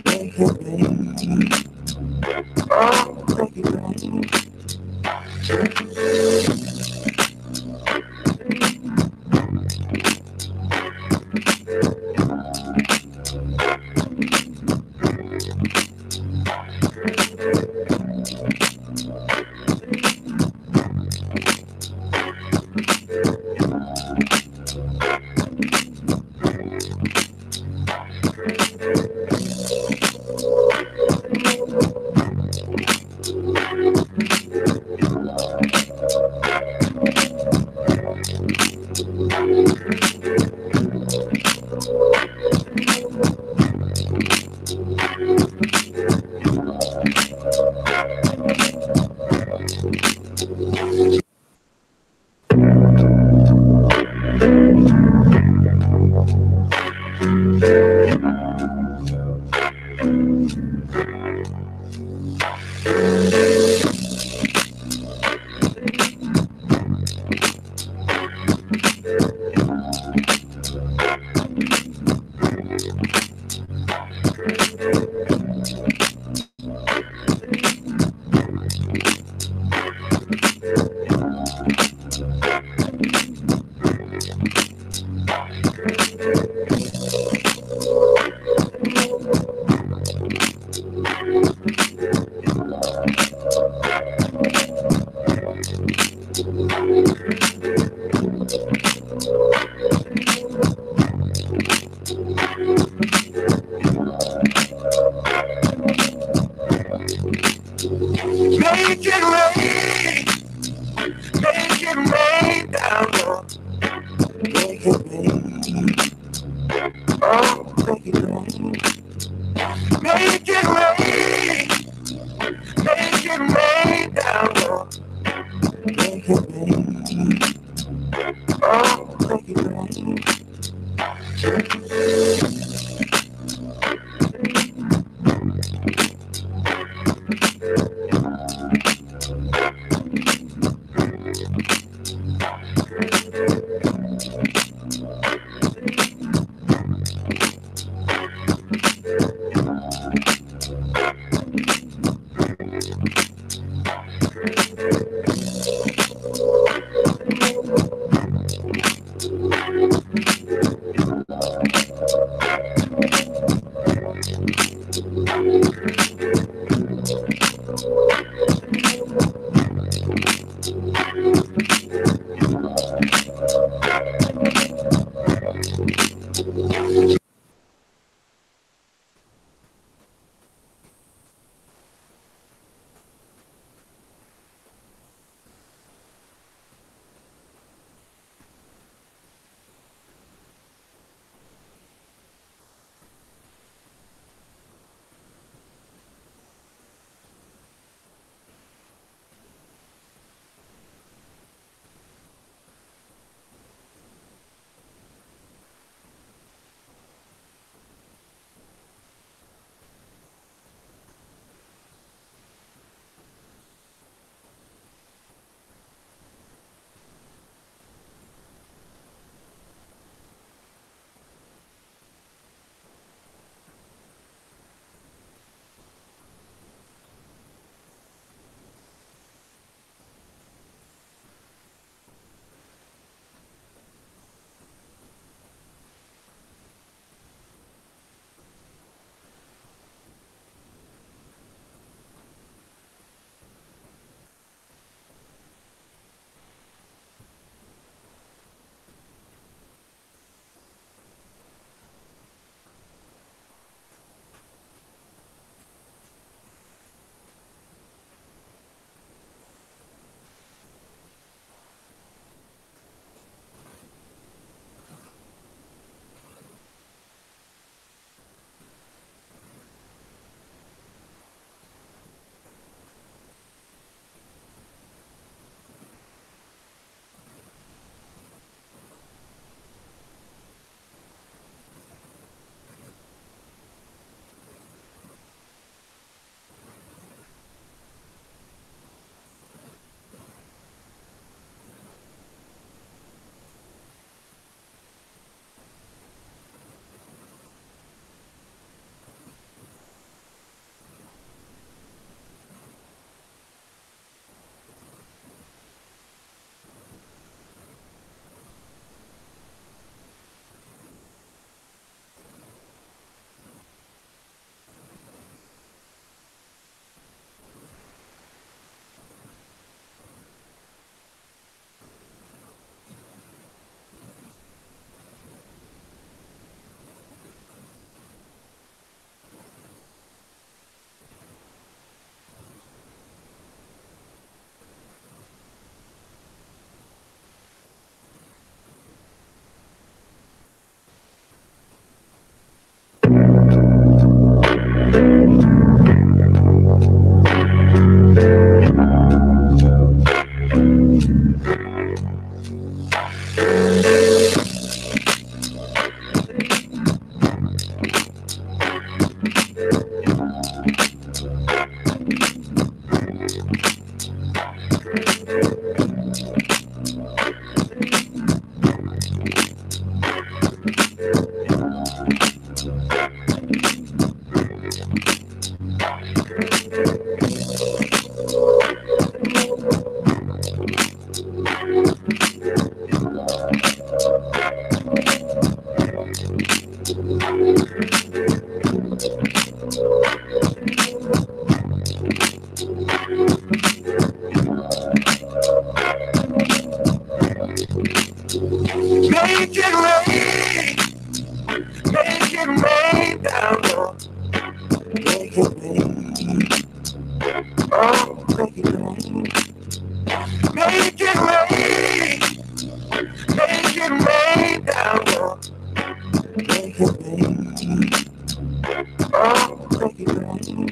Make it rain. Oh, make it rain. Make it rain. Make it rain down, Lord. Make it rain. Oh, make it rain. Make it rain. Make it rain down, Lord. Make it rain. Oh, make it rain. Make it rain, make it rain down, Lord. Make it rain, oh, make it rain. Make it rain, make it rain down, Lord. Make it rain, oh, make it rain.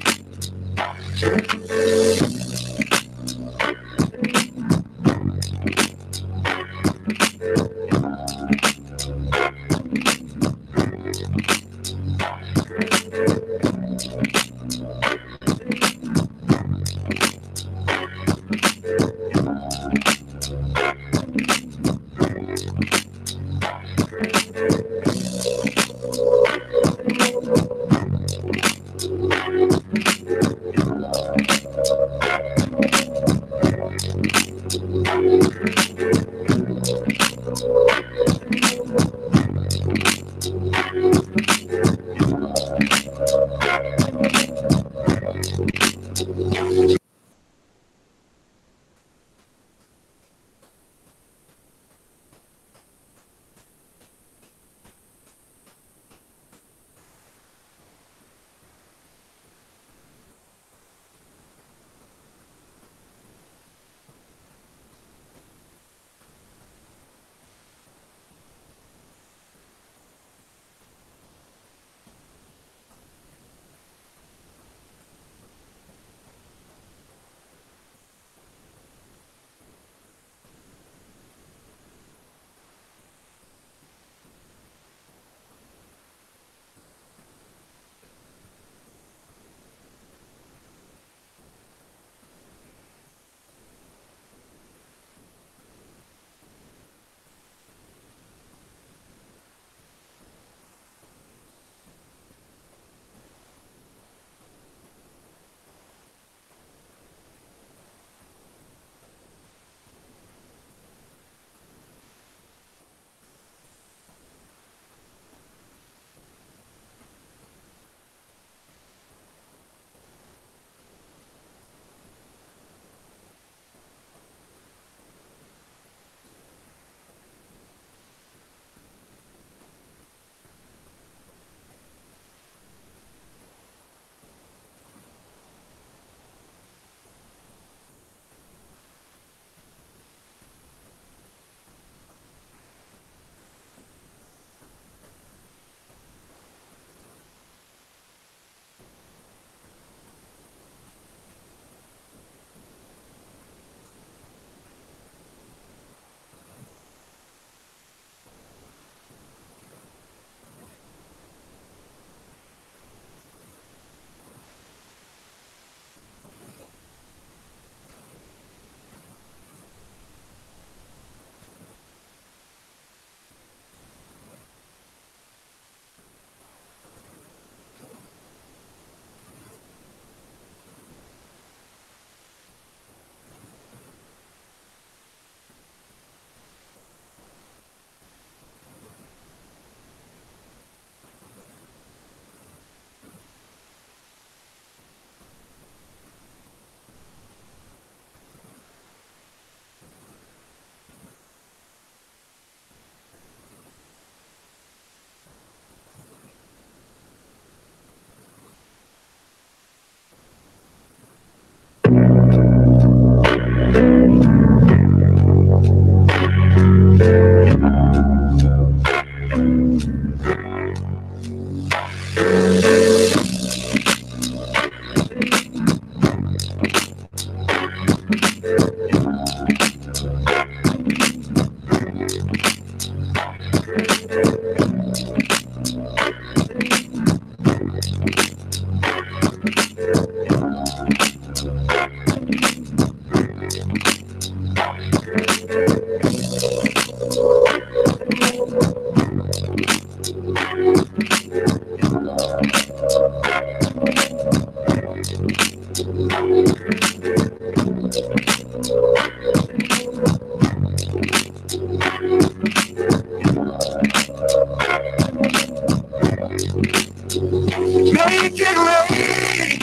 Make it rain,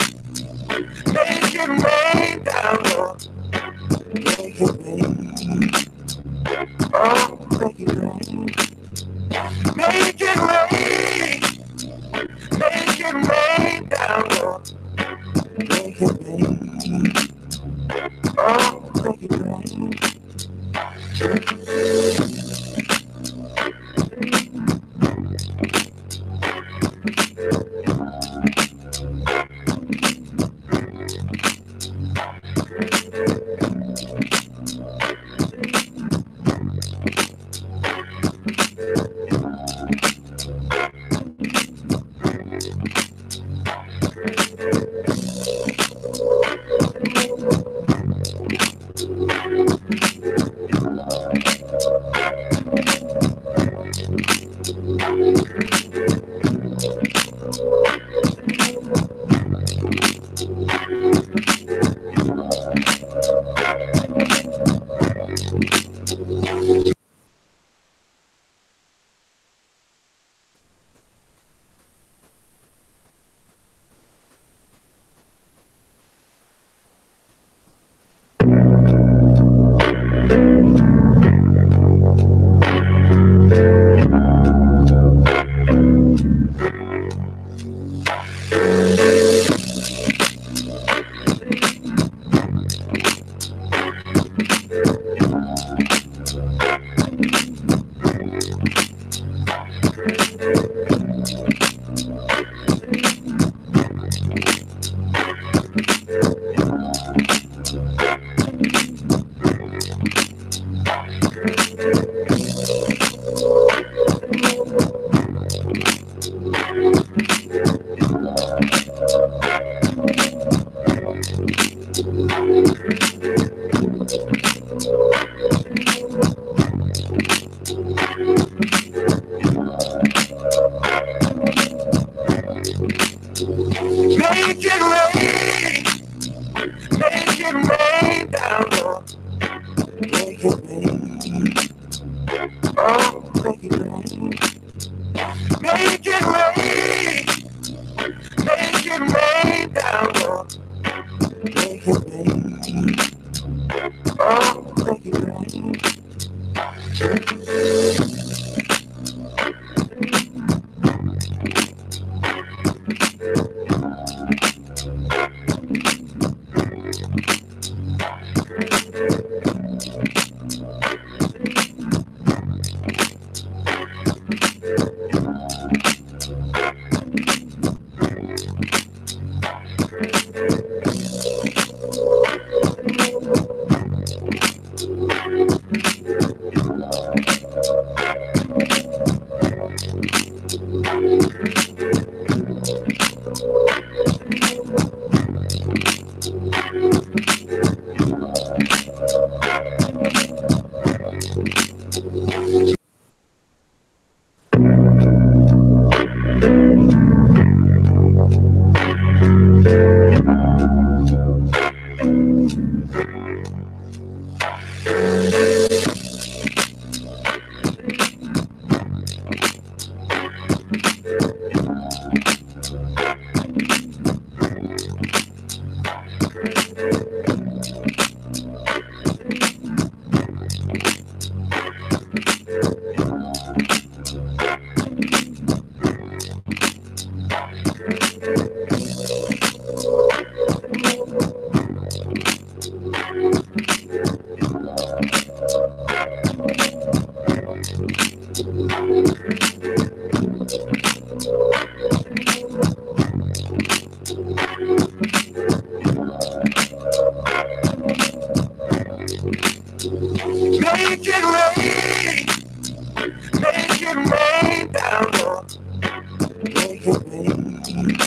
make it rain down, Lord. Make it rain, oh, make it rain. Make it rain, make it rain down, Lord. Make it rain, oh, make it rain. Make it rain, make it rain down, Lord. Make it rain, oh, make it rain. Make it rain, make it rain down, Lord. Make it rain, oh, make it rain. Make it rain, make it rain down, Lord. Make it rain,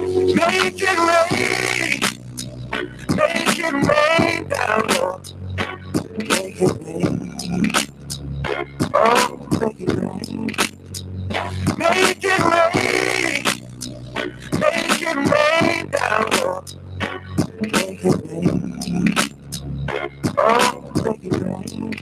Make it rain, make it rain down, Lord. Make it rain, oh, make it rain. Make it rain, make it rain down, Lord. Make it rain, oh, make it rain.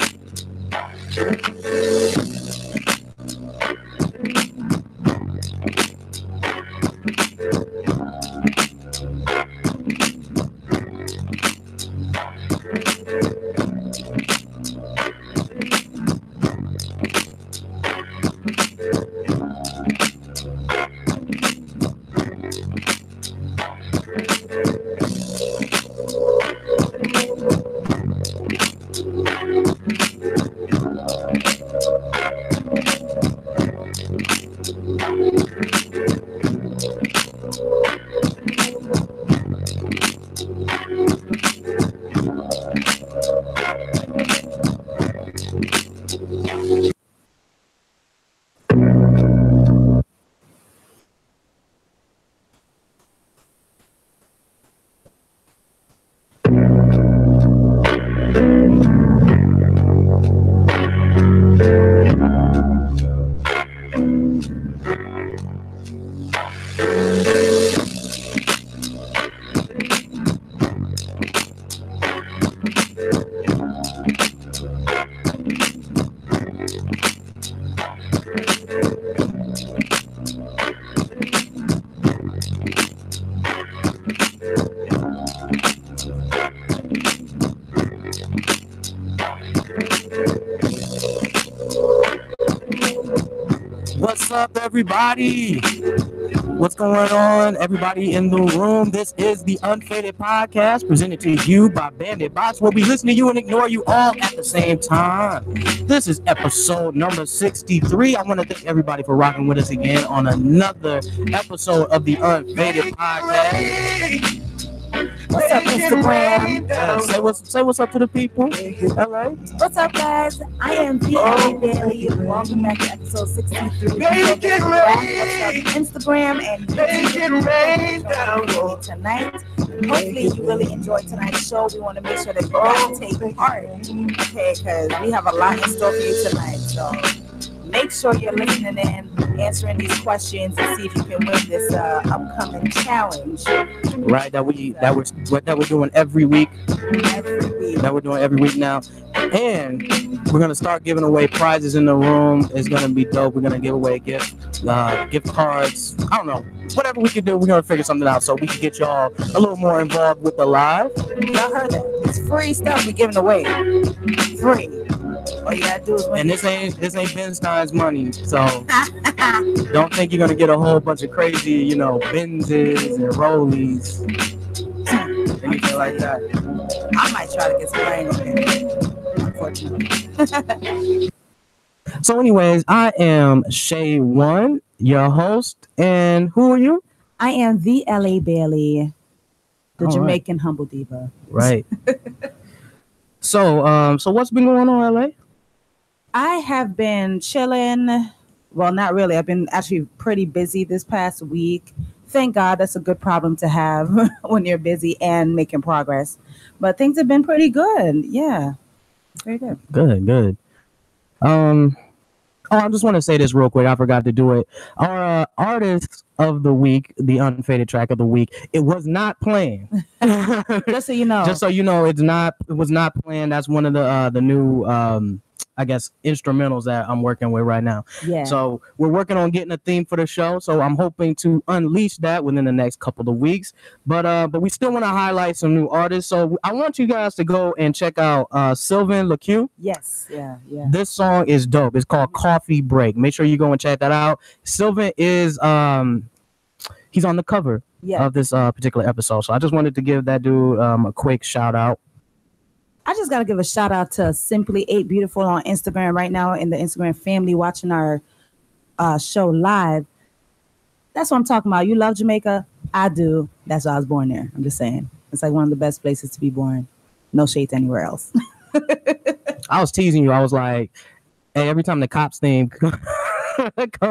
What's up, everybody? What's going on, everybody in the room? This is the Unfaded Podcast, presented to you by Bandit Bots, where we listen to you and ignore you all at the same time. This is episode number 63. I want to thank everybody for rocking with us again on another episode of the Unfaded Podcast. What's up, Instagram? Say what's up to the people. All right. What's up, guys? I am P.A. Bailey. Welcome back to episode 63. Make it rain. What's up, Instagram and Make it rain down, Lord. tonight. Hopefully, you really enjoyed tonight's show. We want to make sure that you guys take part, okay? Because we have a lot in store for you tonight. So make sure you're listening in, answering these questions, and see if you can win this upcoming challenge. Right, that we're doing every week. That we're doing every week now. And we're gonna start giving away prizes in the room. It's gonna be dope. We're gonna give away gift cards. I don't know. Whatever we can do, we're gonna figure something out so we can get y'all a little more involved with the live. Y'all heard that? It's free stuff we're giving away. Free. All you gotta do is win. And this ain't Ben Stein's money, so don't think you're gonna get a whole bunch of crazy, Benzes and Rollies. anything like that. I might try to get some rain in there, unfortunately. So anyways, I am Shay One, your host, and who are you? I am the LA Bailey, the All Jamaican humble diva. Right. So what's been going on, LA? I have been chilling. Well, not really. I've been actually pretty busy this past week. Thank God, that's a good problem to have when you're busy and making progress. But things have been pretty good. Yeah, very good. Good. I just want to say this real quick. I forgot to do it. Our artist of the week, the Unfaded track of the week, it was not planned. Just so you know. Just so you know, it was not planned. That's one of the new I guess instrumentals that I'm working with right now. Yeah. So we're working on getting a theme for the show. So I'm hoping to unleash that within the next couple of weeks. But we still want to highlight some new artists. So I want you guys to go and check out Sylvan LaCue. Yes. Yeah. This song is dope. It's called Coffee Break. Make sure you go and check that out. Sylvan is he's on the cover of this particular episode. So I just wanted to give that dude a quick shout out. I just got to give a shout out to Simply 8 Beautiful on Instagram right now, in the Instagram family watching our show live. That's what I'm talking about. You love Jamaica? I do. That's why I was born there. I'm just saying. It's like one of the best places to be born. No shade to anywhere else. I was teasing you. I was like, hey, every time the Cops theme come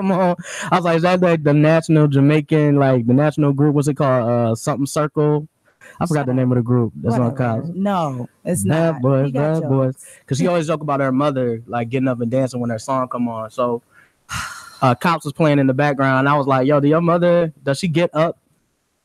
on, I was like, is that like the national Jamaican, like the national group? What's it called? Something Circle? I forgot the name of the group that's on Cops. No, it's not. Bad boys. Because she always joke about her mother like getting up and dancing when her song come on. So Cops was playing in the background. And I was like, yo, does she get up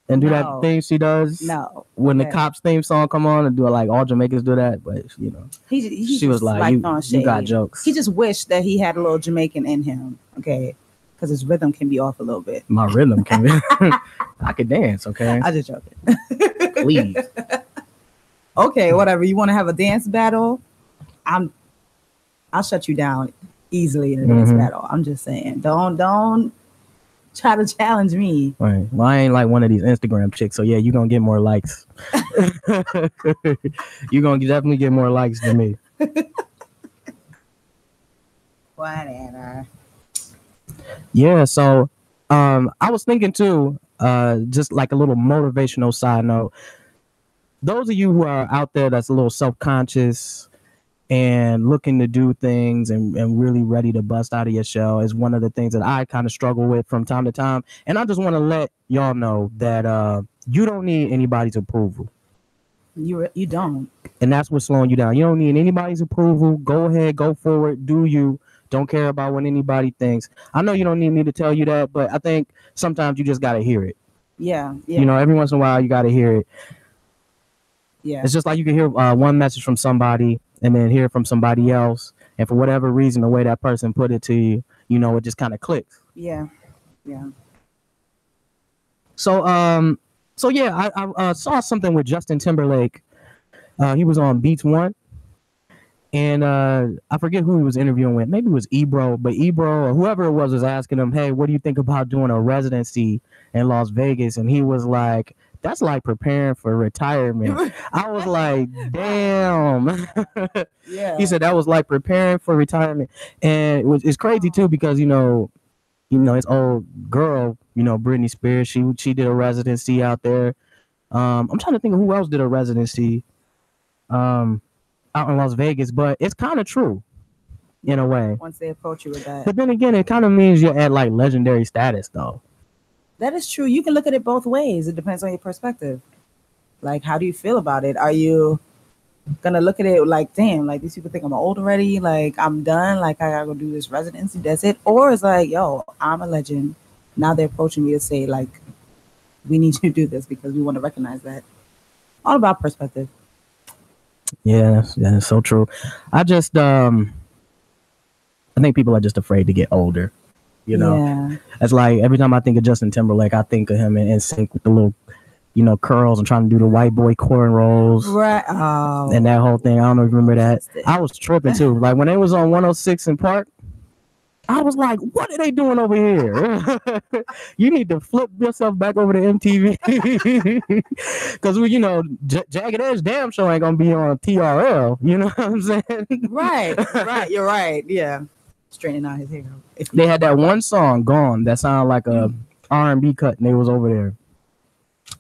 and do that thing she does? No. When the Cops theme song come on and do it like all Jamaicans do that. But, you know, she was like you got jokes. He just wished that he had a little Jamaican in him. Okay. Because his rhythm can be off a little bit. My rhythm can be. I could dance, okay? I just joking. Please. Okay, whatever. You want to have a dance battle? I'll shut you down easily in a dance battle. I'm just saying. Don't try to challenge me. Right. Well, I ain't like one of these Instagram chicks, so yeah, you're gonna get more likes. You're gonna definitely get more likes than me. Whatever. Yeah, so I was thinking too, just like a little motivational side note. Those of you who are out there that's a little self-conscious and looking to do things and really ready to bust out of your shell is one of the things that I kind of struggle with from time to time. And I just want to let y'all know that you don't need anybody's approval. You don't. And that's what's slowing you down. You don't need anybody's approval. Go ahead, go forward, do you. Don't care about what anybody thinks. I know you don't need me to tell you that, but I think sometimes you just got to hear it. Yeah. You know, every once in a while you got to hear it. Yeah. It's just like you can hear one message from somebody and then hear it from somebody else. And for whatever reason, the way that person put it to you, you know, it just kind of clicks. Yeah. Yeah. So yeah, I saw something with Justin Timberlake. He was on Beats One. And I forget who he was interviewing with. Maybe it was Ebro, but Ebro or whoever it was asking him, hey, what do you think about doing a residency in Las Vegas? And he was like, that's like preparing for retirement. I was like, damn. Yeah. He said that was like preparing for retirement. And it's crazy too, because, you know, his old girl, you know, Britney Spears, she did a residency out there. I'm trying to think of who else did a residency out in Las Vegas, but it's kind of true in a way. Once they approach you with that. But then again, it kind of means you're at like legendary status though. That is true. You can look at it both ways. It depends on your perspective. Like, how do you feel about it? Are you gonna look at it like, damn, like these people think I'm old already, like I'm done, like I gotta go do this residency, that's it? Or it's like, yo, I'm a legend. Now they're approaching me to say, like, we need you to do this because we want to recognize that. All about perspective. Yeah, that's so true. I just I think people are just afraid to get older. You know, yeah. It's like every time I think of Justin Timberlake, I think of him in sync with the little, you know, curls and trying to do the white boy cornrows. Right. Oh. And that whole thing. I don't know if you remember that. I was tripping too. Like when they was on 106 in Park, I was like, what are they doing over here? You need to flip yourself back over to MTV. Because, Jagged Edge damn show ain't going to be on TRL. You know what I'm saying? Right. You're right. Yeah. Straightening out his hair. They had that one song, Gone, that sounded like a R&B cut, and they was over there.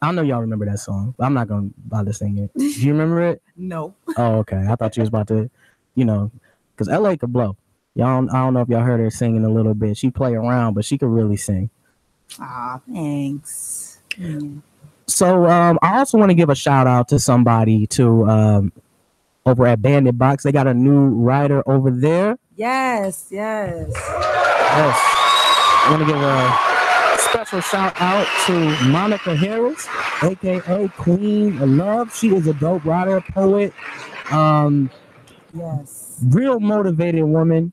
I know y'all remember that song. I'm not going to bother singing it. Do you remember it? No. Oh, okay. I thought you was about to, because LA could blow. I don't know if y'all heard her singing a little bit. She play around, but she could really sing. Ah, thanks. So I also want to give a shout out to somebody over at Bandit Box. They got a new writer over there. Yes. I want to give a special shout out to Monica Harris, aka Queen of Love. She is a dope writer, poet. Yes. Real motivated woman,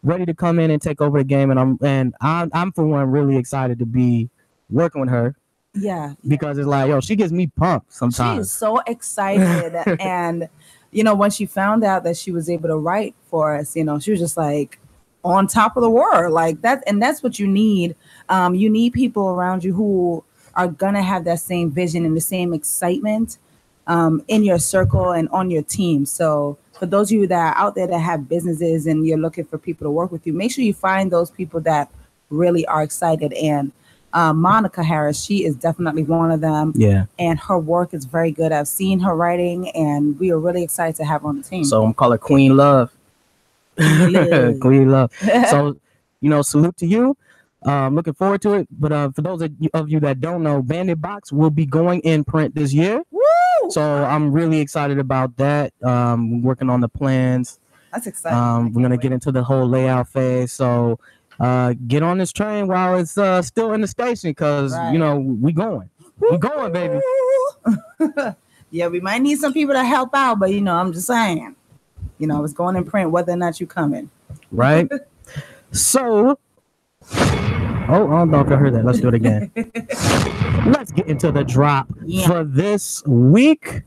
ready to come in and take over the game, and I'm for one really excited to be working with her. Yeah. Because it's like, she gets me pumped sometimes. She is so excited. And, when she found out that she was able to write for us, she was just like on top of the world like that. And that's what you need. You need people around you who are going to have that same vision and the same excitement in your circle and on your team. So for those of you that are out there that have businesses and you're looking for people to work with you, make sure you find those people that really are excited. And Monica Harris, she is definitely one of them. Yeah. And her work is very good. I've seen her writing, and we are really excited to have her on the team. So I'm calling her Queen Love. Queen Love. So, salute to you. Looking forward to it. But for those of you that don't know, Bandit Box will be going in print this year. Woo! So I'm really excited about that. Working on the plans. That's exciting. We're going to get into the whole layout phase. So get on this train while it's still in the station because, we going. We going, baby. Yeah, we might need some people to help out, but, I'm just saying. It's going in print whether or not you coming. Right? So, I don't know if I heard that. Let's do it again. Let's get into the drop for this week.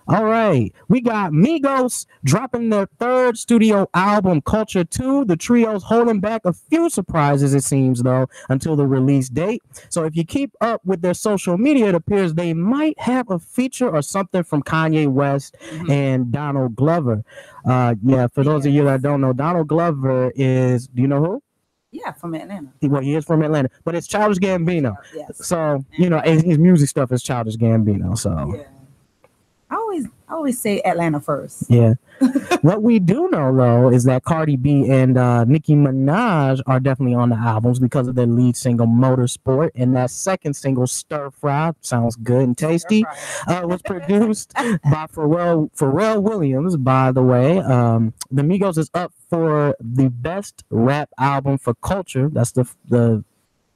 All right, we got Migos dropping their third studio album, Culture 2. The trio's holding back a few surprises, it seems, though, until the release date. So if you keep up with their social media, it appears they might have a feature or something from Kanye West and Donald Glover. For those of you that don't know, Donald Glover is, do you know who? Yeah, from Atlanta. He is from Atlanta, but it's Childish Gambino. Yes. So, his music stuff is Childish Gambino, so... Yeah. I always say Atlanta first. Yeah. What we do know, though, is that Cardi B and Nicki Minaj are definitely on the albums because of their lead single, Motorsport. And that second single, Stir Fry, sounds good and tasty, was produced by Pharrell Williams, by the way. The Migos is up for the best rap album for Culture. That's the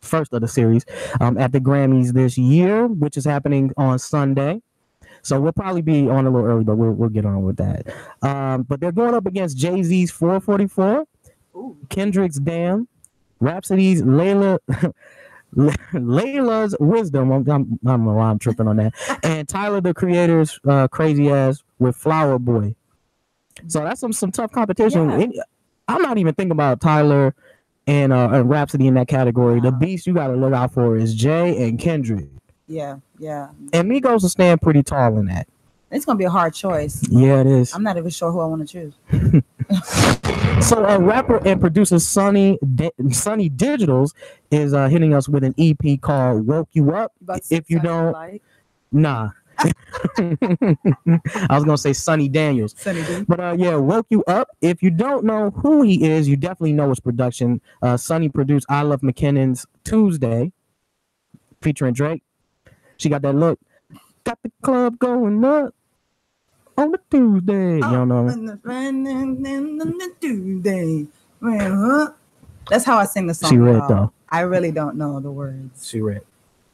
first of the series at the Grammys this year, which is happening on Sunday. So we'll probably be on a little early, but we'll get on with that. But they're going up against Jay-Z's 444, Kendrick's Damn, Rhapsody's Layla's Wisdom. I don't know why I'm tripping on that. And Tyler, the Creator's Crazy Ass with Flower Boy. So that's some tough competition. Yeah. I'm not even thinking about Tyler and Rhapsody in that category. The beast you got to look out for is Jay and Kendrick. Yeah. And Migos will stand pretty tall in that. It's going to be a hard choice. Yeah, it is. I'm not even sure who I want to choose. So rapper and producer Sunny Digitals is hitting us with an EP called Woke You Up. If you don't... Nah. I was going to say Sunny Daniels. But Woke You Up. If you don't know who he is, you definitely know his production. Sunny produced I Love McKinnon's Tuesday, featuring Drake. She got that look. Got the club going up on the Tuesday. You don't know. That's how I sing the song. She read though. I really don't know the words. She read.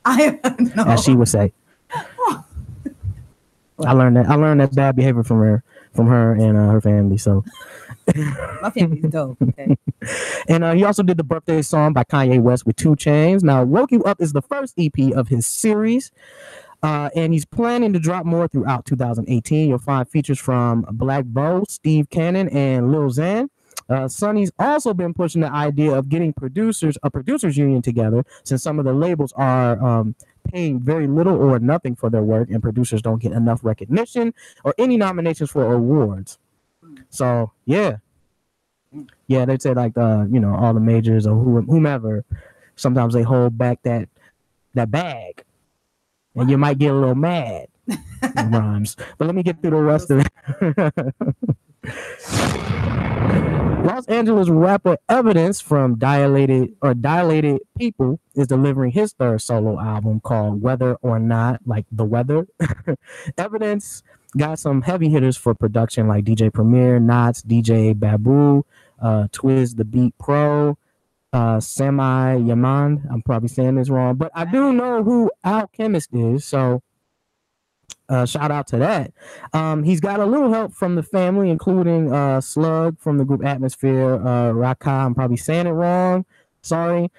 I know. As she would say. I learned that bad behavior from her and her family. So my family's dope. Okay. And he also did the birthday song by Kanye West with 2 Chainz. Now, Woke You Up is the first EP of his series, and he's planning to drop more throughout 2018. You'll find features from Black Bo, Steve Cannon, and Lil Xan. Sonny's also been pushing the idea of getting a producers union together, since some of the labels are paying very little or nothing for their work, and producers don't get enough recognition or any nominations for awards. So yeah, they say like all the majors or whomever, sometimes they hold back that bag, and you might get a little mad. Rhymes, but let me get through the rest of it. Los Angeles rapper Evidence from Dilated People is delivering his third solo album called Whether or Not, like the weather. Evidence got some heavy hitters for production like DJ Premier, Knots, DJ Babu, Twiz the Beat Pro, Semi Yaman. I'm probably saying this wrong, but I do know who Alchemist is, so shout out to that. He's got a little help from the family, including Slug from the group Atmosphere, Raka, I'm probably saying it wrong, sorry,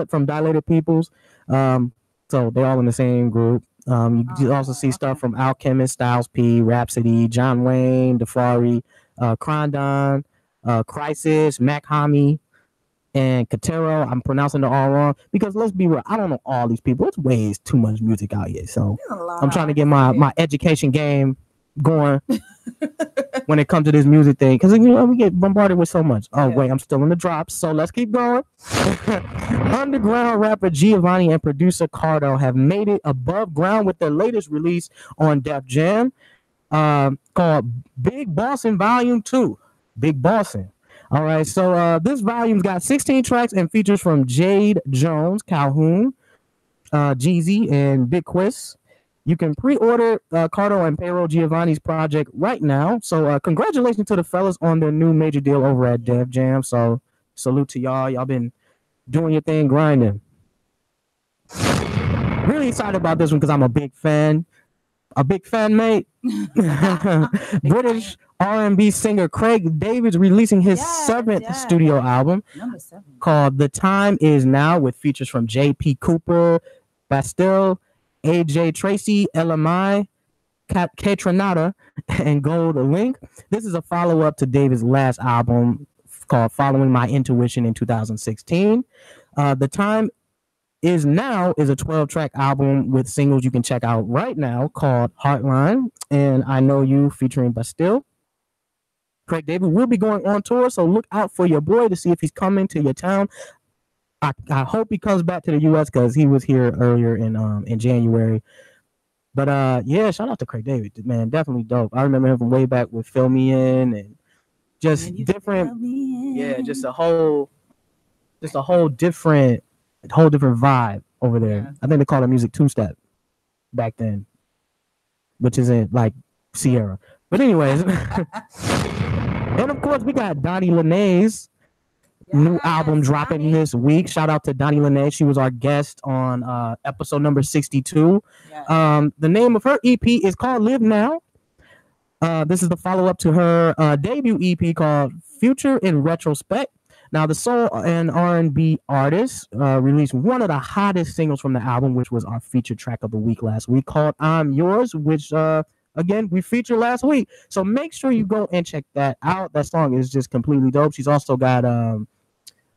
from Dilated Peoples. So they're all in the same group. You also see stuff from Alchemist, Styles P, Rhapsody, John Wayne, Defari, Crondon, Crisis, Mac Hami, and Katero. I'm pronouncing it all wrong because let's be real, I don't know all these people. It's way too much music out here, so I'm trying to get my education game going when it comes to this music thing, because we get bombarded with so much. Wait, I'm still in the drops, so let's keep going. Underground rapper Giovanni and producer Cardo have made it above ground with their latest release on Def Jam, called Big Bossin' Volume 2. Big Bossin'. All right, so this volume's got 16 tracks and features from Jade Jones, Calhoun, Jeezy, and Big Quiz. You can pre-order Cardo and Payroll Giovanni's project right now. So congratulations to the fellas on their new major deal over at Def Jam. So salute to y'all. Y'all been doing your thing, grinding. Really excited about this one because I'm a big fan. Mate. British R&B singer Craig David's releasing his seventh studio album called The Time Is Now, with features from J.P. Cooper, Bastille, A.J. Tracy, LMI, Katranada, and Gold Link. This is a follow-up to David's last album called Following My Intuition in 2016. The Time Is Now is a 12-track album with singles you can check out right now called Heartline and I Know You featuring Bastille. Craig David will be going on tour, so look out for your boy to see if he's coming to your town. I hope he comes back to the U.S. because he was here earlier in January. But shout out to Craig David, man, definitely dope. I remember him from way back with Fill Me In and just different, just a whole different vibe over there. Yeah. I think they call it music two-step back then, which isn't like Sierra. But anyways, and of course we got Donnie Lenae's new album dropping this week. Shout out to Donnie Lenae. She was our guest on episode number 62. The name of her EP is called Live Now. This is the follow-up to her debut EP called Future in Retrospect. Now, the soul and R&B artist released one of the hottest singles from the album, which was our featured track of the week last week, called I'm Yours, which, again, we featured last week. So make sure you go and check that out. That song is just completely dope. She's also got a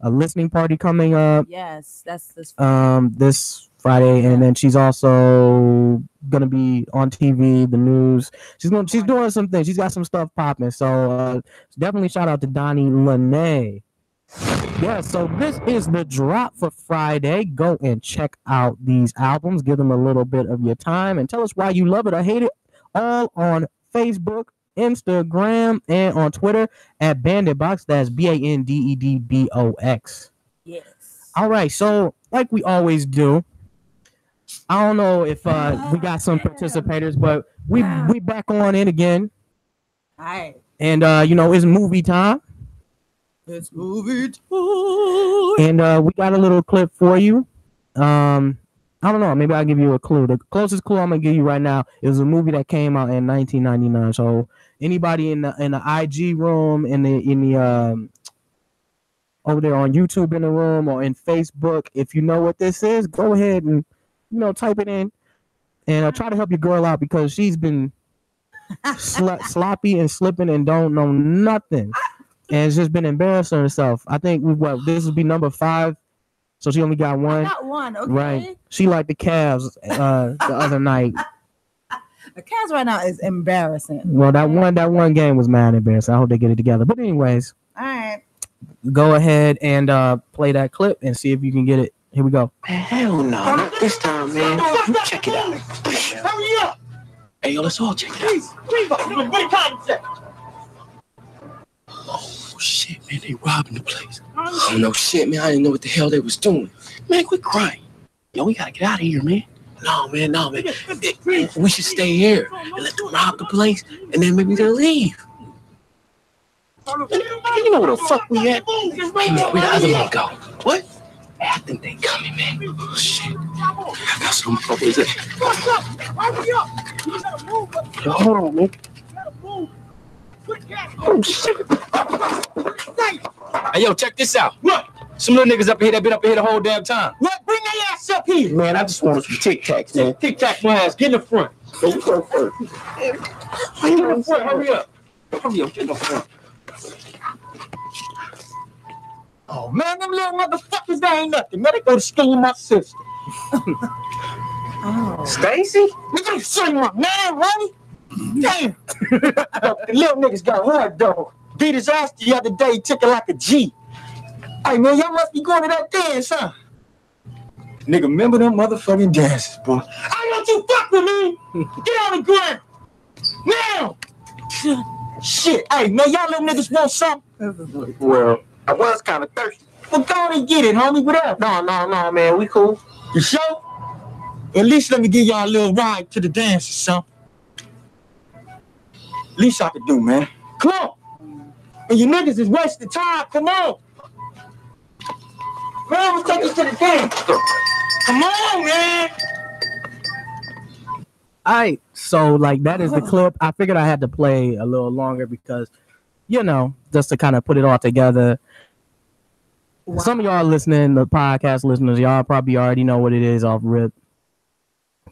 listening party coming up. Yes, that's this Friday. And then she's also going to be on TV, the news. She's doing some things. She's got some stuff popping. So definitely shout out to Donnie Lenae. Yeah, so this is the drop for Friday. Go and check out these albums. Give them a little bit of your time and tell us why you love it or hate it. All on Facebook, Instagram, and on Twitter at BanditBox. That's BANDEDBOX. Yes. All right, so like we always do, I don't know if we got some participators, but we back on it again. All right. And it's movie time. It's movie time. And we got a little clip for you. I don't know. Maybe I'll give you a clue. The closest clue I'm gonna give you right now is a movie that came out in 1999. So anybody in the IG room, in the over there on YouTube in the room or in Facebook, if you know what this is, go ahead and type it in and try to help your girl out because she's been sloppy and slipping and don't know nothing. and it's just been embarrassing herself. I think this would be number 5, so she only got one. I got one, okay. Right. She liked the Cavs the other night. The Cavs right now is embarrassing. Well, that one game was mad embarrassing. I hope they get it together. But anyways, all right. Go ahead and play that clip and see if you can get it. Here we go. Man, hell no, not this time, man. Check it out. Hurry up! Hey, yo, let's all check it out. Oh, shit, man, they robbing the place. Oh, no shit, man, I didn't know what the hell they was doing. Man, quit crying. Yo, we gotta get out of here, man. No, man. We should stay here and let them rob the place, and then maybe they'll leave. You know where the fuck we at? Hey, man, where the other one go? What? Hey, I think they coming, man. Oh, shit. I got some bubbles there. Yo, hold on, man. Oh, shit. Hey, yo, check this out. What? Some little niggas up here that been up here the whole damn time. What? Bring their ass up here. Man, I just wanted some Tic Tacs, man. Tic Tac my ass. Get in the front. Go first. Get in the front. Hurry up. Get in the front. Oh, man, them little motherfuckers, they ain't nothing. Man, they go to school with my sister. Stacy? Man, they say my man, right? Damn. The little niggas got hard, though. Beat his ass the other day, took it like a G. Hey, man, y'all must be going to that dance, huh? Nigga, remember them motherfucking dances, boy. I want you fuck with me. Get on the ground. Now. Shit. Hey, man, y'all little niggas want something? Well, I was kind of thirsty. Well, go on and get it, homie. What up? No, man. We cool. You sure? At least let me give y'all a little ride to the dance or something. Least I could do, man. Come on. And you niggas is wasting time. Come on. Man, let's take us to the dance. Come on, man. All right, so like that is the clip. I figured I had to play a little longer because, just to kind of put it all together. Wow. Some of y'all listening, the podcast listeners, y'all probably already know what it is off rip.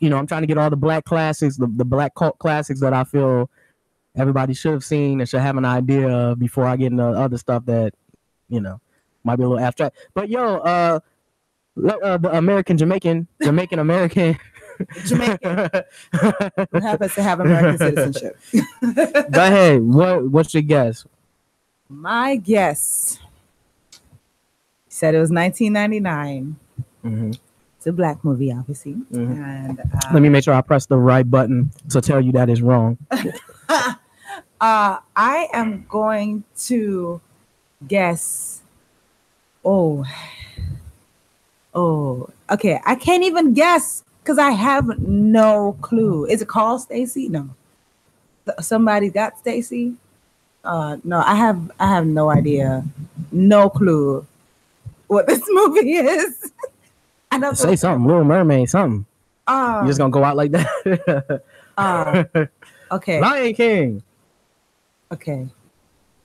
I'm trying to get all the black classics, the black cult classics that I feel everybody should have seen and should have an idea of before I get into other stuff that, might be a little abstract. But the Jamaican American. Jamaican. Who happens to have American citizenship. Go ahead. What's your guess? My guess said it was 1999. Mm-hmm. It's a black movie, obviously. Mm-hmm. And let me make sure I press the right button to tell you that is wrong. I am going to guess. Oh, okay. I can't even guess because I have no clue. Is it called Stacy? No. Somebody got Stacy? No, I have no idea. No clue what this movie is. I know. Say something, Little Mermaid, something. You're just gonna go out like that? Okay. Lion King. Okay.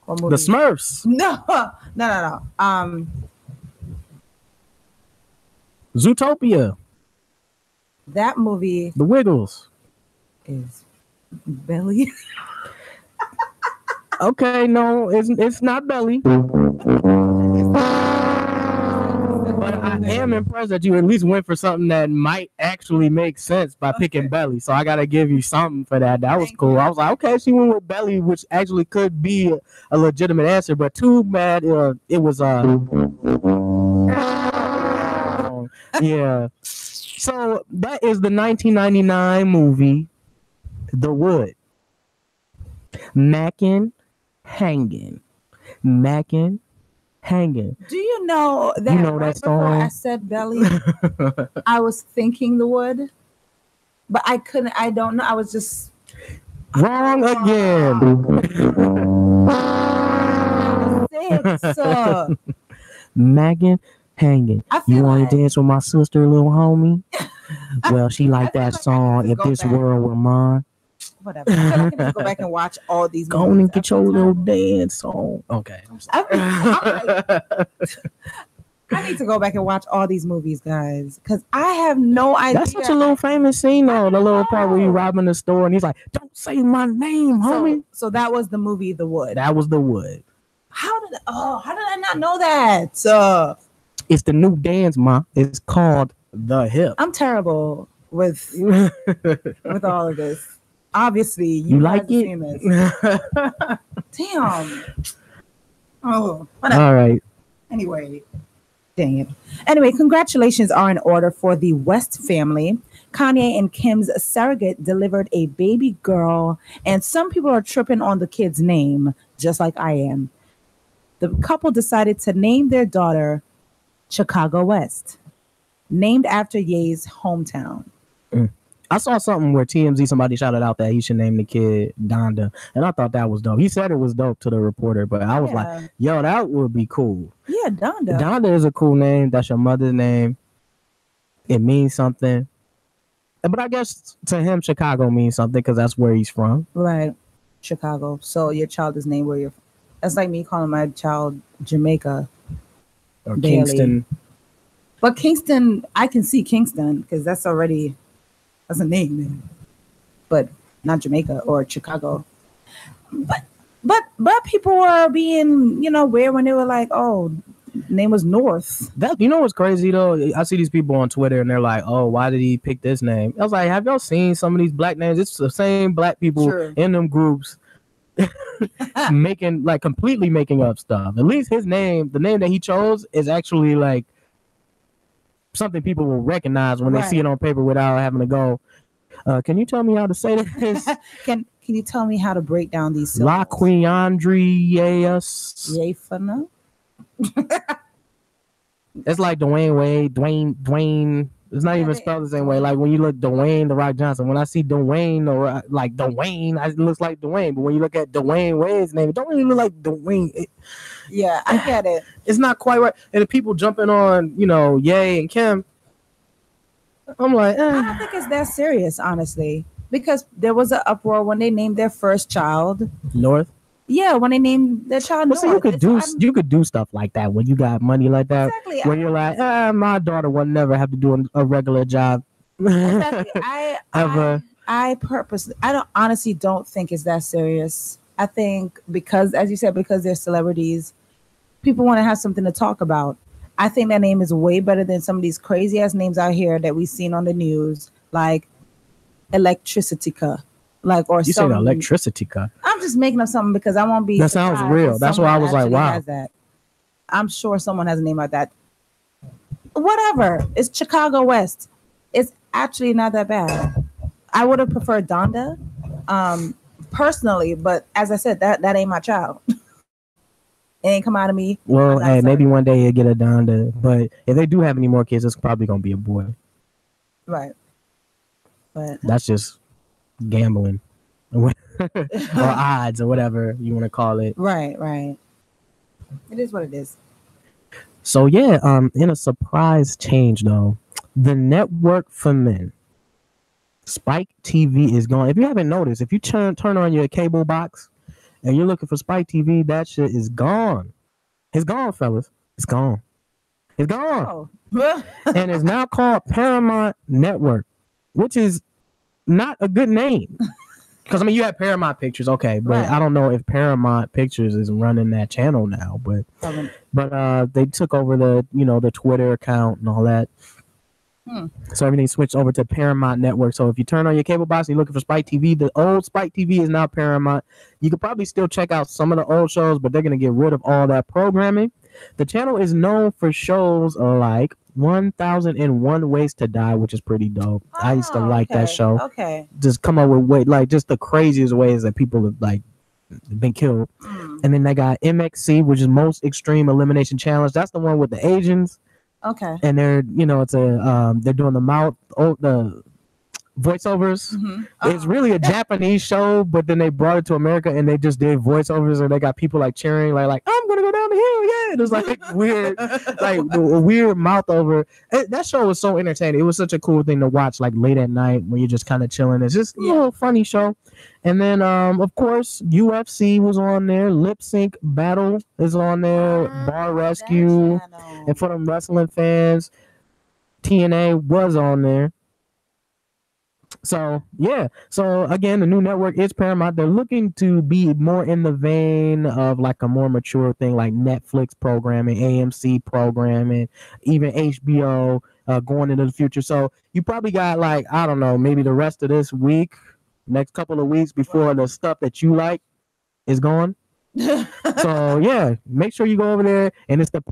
The Smurfs. No. Zootopia. That movie. The Wiggles. Is Belly. Okay, no, it's not Belly. But I am impressed that you at least went for something that might actually make sense by picking Belly. So I gotta give you something for that. That was cool. I was like, okay, she went with Belly, which actually could be a legitimate answer. But too bad it was yeah. So that is the 1999 movie, The Wood. Mackin' Hangin'. Mackin' Hangin'. Do you know that? You know that song? Before I said Belly, I was thinking The Wood, but I couldn't. I don't know. I was just wrong again. Mackin' Hangin'. You want to dance with my sister, little homie? Well, she liked that song. If This World Were Mine. Whatever. I feel like I need to go back and watch all these. Go on and get your little dance song. Okay. I need to go back and watch all these movies, guys, because I have no idea. That's such a little famous scene, though. The little part where he's robbing the store and he's like, "Don't say my name, homie." So that was the movie, The Wood. That was The Wood. How did I not know that? It's the new dance, ma. It's called the hip. I'm terrible with all of this. Obviously, you like it? Famous. Damn. Oh, whatever. All right. Anyway, dang it. Anyway, congratulations are in order for the West family. Kanye and Kim's surrogate delivered a baby girl, and some people are tripping on the kid's name, just like I am. The couple decided to name their daughter Chicago West, named after Ye's hometown. I saw something where TMZ, somebody shouted out that he should name the kid Donda, and I thought that was dope. He said it was dope to the reporter, but I was like, yo, that would be cool. Yeah, Donda. Donda is a cool name. That's your mother's name. It means something. But I guess to him, Chicago means something because that's where he's from. Right. Chicago. So your child is named where you're from. That's like me calling my child Jamaica. Or Kingston. But Kingston, I can see Kingston because that's a name, but not Jamaica or Chicago. But people were being, weird when they were like, oh, name was North. That, what's crazy though? I see these people on Twitter and they're like, oh, why did he pick this name? I was like, have y'all seen some of these black names? It's the same black people in them groups completely making up stuff. At least his name, the name that he chose, is actually like something people will recognize when they see it on paper without having to go, can you tell me how to say this? Can you tell me how to break down these syllables? La Queandrias. Yafana? It's like Dwayne. It's not even spelled the same way. Like when you look Dwayne The Rock Johnson, when I see Dwayne or like Dwayne, it looks like Dwayne. But when you look at Dwayne Wade's name, it don't really look like Dwayne. Yeah, I get it. It's not quite right. And the people jumping on, Ye and Kim, I'm like, I don't think it's that serious, honestly, because there was an uproar when they named their first child North. Yeah, when they named their child North. So you could do stuff like that when you got money like that. Exactly. When you're like, my daughter will never have to do a regular job. Exactly. I honestly don't think it's that serious. I think because, as you said, because they're celebrities, people want to have something to talk about. I think that name is way better than some of these crazy ass names out here that we've seen on the news, like Electricitica. Or you say Electricitica. I'm just making up something because I won't be. That sounds real. That's why I was like, wow. I'm sure someone has a name like that. Whatever. It's Chicago West. It's actually not that bad. I would have preferred Donda, personally, but as I said, that ain't my child. It ain't come out of me. Well, hey, maybe one day you'll get a Donda, but if they do have any more kids, it's probably gonna be a boy. Right. But that's just gambling or odds or whatever you want to call it. Right. It is what it is. So yeah, in a surprise change though, the network for men, Spike TV, is gone. If you haven't noticed, if you turn on your cable box and you're looking for Spike TV, that shit is gone. It's gone, fellas. It's gone. It's gone. Oh. And it's now called Paramount Network, which is not a good name. Because you have Paramount Pictures, okay, but right. I don't know if Paramount Pictures is running that channel now, but they took over the Twitter account and all that. So everything switched over to Paramount Network. So if you turn on your cable box and you're looking for Spike TV, the old Spike TV is now Paramount. You could probably still check out some of the old shows, but they're going to get rid of all that programming. The channel is known for shows like 1001 Ways to Die, which is pretty dope. I used to like that show. Okay. Just come up with just the craziest ways that people have been killed. And then they got MXC, which is Most Extreme Elimination Challenge. That's the one with the Asians. Okay. And they're they're doing the voiceovers. It's really a Japanese show, but then they brought it to America and they just did voiceovers, and they got people cheering like I'm gonna go down the hill, yeah. It was weird, a weird mouth over. That show was so entertaining. It was such a cool thing to watch late at night when you're just kind of chilling. It's just a little funny show. And then of course UFC was on there. Lip Sync Battle is on there. Bar Rescue, and for them wrestling fans, TNA was on there. So yeah. So again, the new network is Paramount. They're looking to be more in the vein of like a more mature thing, like Netflix programming, AMC programming, even HBO going into the future. So you probably got like, I don't know, maybe the rest of this week, next couple of weeks before the stuff that you like is gone. So yeah, make sure you go over there, and it's the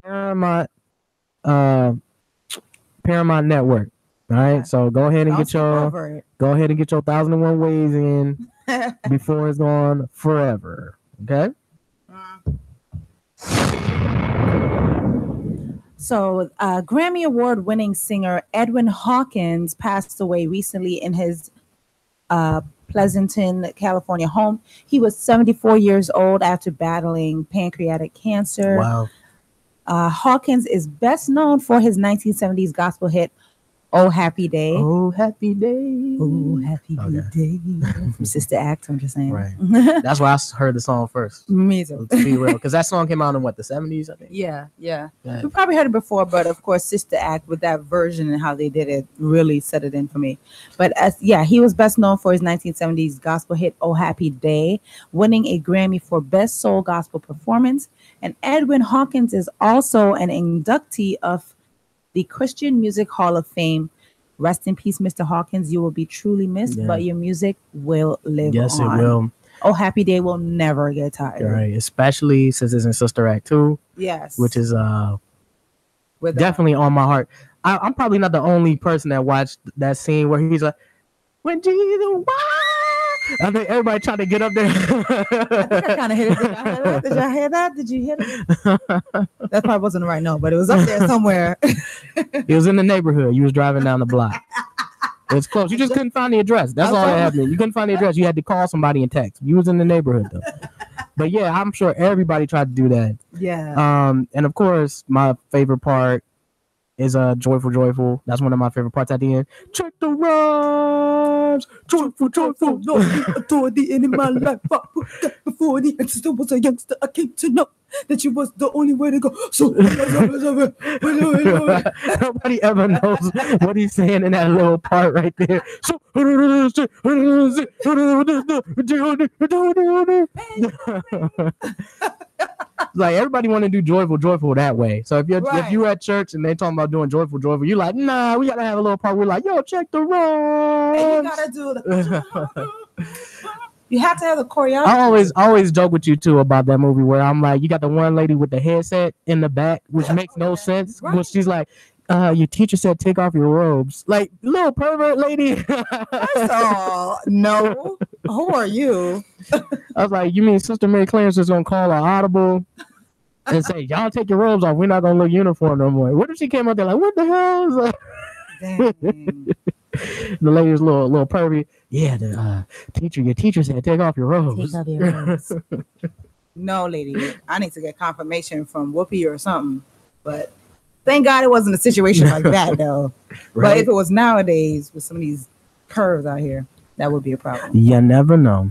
Paramount Network. All right, so go ahead and get your 1001 Ways in before it's gone forever. Okay. So, Grammy Award-winning singer Edwin Hawkins passed away recently in his Pleasanton, California home. He was 74 years old after battling pancreatic cancer. Wow. Hawkins is best known for his 1970s gospel hit, Oh Happy Day. Oh Happy Day. Oh Happy Day. From Sister Act, I'm just saying. Right. That's why I heard the song first. Me too. To be real, because that song came out in what, the 70s, I think. Yeah. We probably heard it before, but of course, Sister Act with that version and how they did it really set it in for me. But he was best known for his 1970s gospel hit "Oh Happy Day," winning a Grammy for Best Soul Gospel Performance. And Edwin Hawkins is also an inductee of the Christian Music Hall of Fame. Rest in peace, Mr. Hawkins. You will be truly missed, but your music will live on. Yes, it will. Oh Happy Day will never get tired. Right, especially since it's in Sister Act 2. Yes. Which is definitely on my heart. I'm probably not the only person that watched that scene where he's like, when Jesus, I think everybody trying to get up there. I think I kind of hit it. Did y'all hear that? Did you hear it? That probably wasn't the right note, but it was up there somewhere. It was in the neighborhood. You was driving down the block. It's close. You just couldn't find the address. That's all that happened. You couldn't find the address. You had to call somebody and text. You was in the neighborhood though. But yeah, I'm sure everybody tried to do that. Yeah. And of course, my favorite part is Joyful, Joyful. That's one of my favorite parts at the end. Check the rhymes. Joyful, joyful. No authority in my life. Before the ancestor was a youngster, I came to know that you was the only way to go. So nobody ever knows what he's saying in that little part right there. So like everybody want to do joyful, joyful that way. So if you're at church and they talking about doing joyful, joyful, you like, nah, we gotta have a little part. We're like, yo, check the rhymes. And you gotta do the. You have to have the choreography. I always joke with you too about that movie where I'm like, you got the one lady with the headset in the back, which makes no sense. Right. Well, she's like, your teacher said take off your robes. Like, little pervert lady. First of all, no. Who are you? I was like, you mean Sister Mary Clarence is gonna call an audible and say, y'all take your robes off, we're not gonna look uniform no more. What if she came out there like, what the hell? Like, dang. The lady was a little pervy. Yeah, your teacher said take off your robes. Take off your robes. No, lady. I need to get confirmation from Whoopi or something. But thank God it wasn't a situation like that, though. Right? But if it was nowadays with some of these curves out here, that would be a problem. You never know.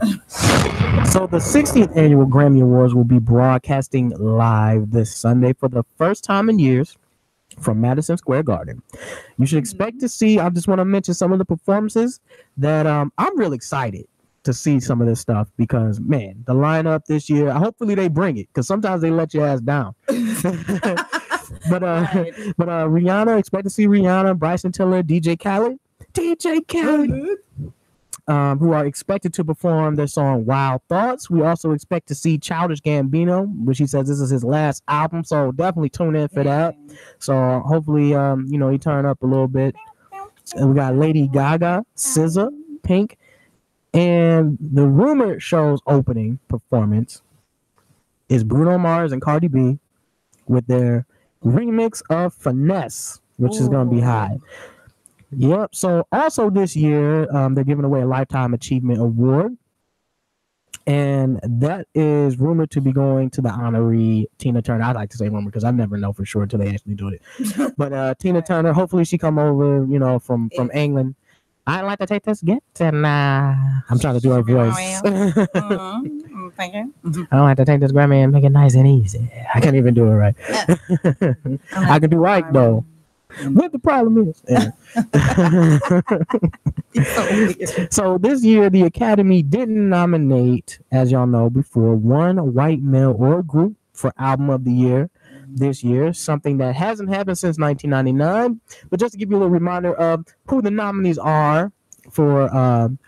So the 16th annual Grammy Awards will be broadcasting live this Sunday for the first time in years from Madison Square Garden. You should expect to see, I just want to mention some of the performances that I'm really excited to see some of this stuff because, man, the lineup this year, hopefully they bring it because sometimes they let your ass down. But Rihanna, expect to see Rihanna, Bryson Tiller, DJ Khaled, who are expected to perform their song Wild Thoughts. We also expect to see Childish Gambino, which he says this is his last album, so definitely tune in for that. So hopefully, he turn up a little bit. And we got Lady Gaga, SZA, Pink, and the rumored show's opening performance is Bruno Mars and Cardi B with their remix of Finesse, which is going to be high. Yep. So also this year, they're giving away a Lifetime Achievement Award. And that is rumored to be going to the honoree Tina Turner. I like to say rumor because I never know for sure until they actually do it. But Tina Turner, hopefully she come over, from England. I'd like to take this gift and I'm trying to do her voice. Thank you. I don't like to take this Grammy and make it nice and easy. I can't even do it right. I can do right though. What the problem is. Yeah. So this year, the Academy didn't nominate, as y'all know before, one white male or group for Album of the Year this year, something that hasn't happened since 1999. But just to give you a little reminder of who the nominees are for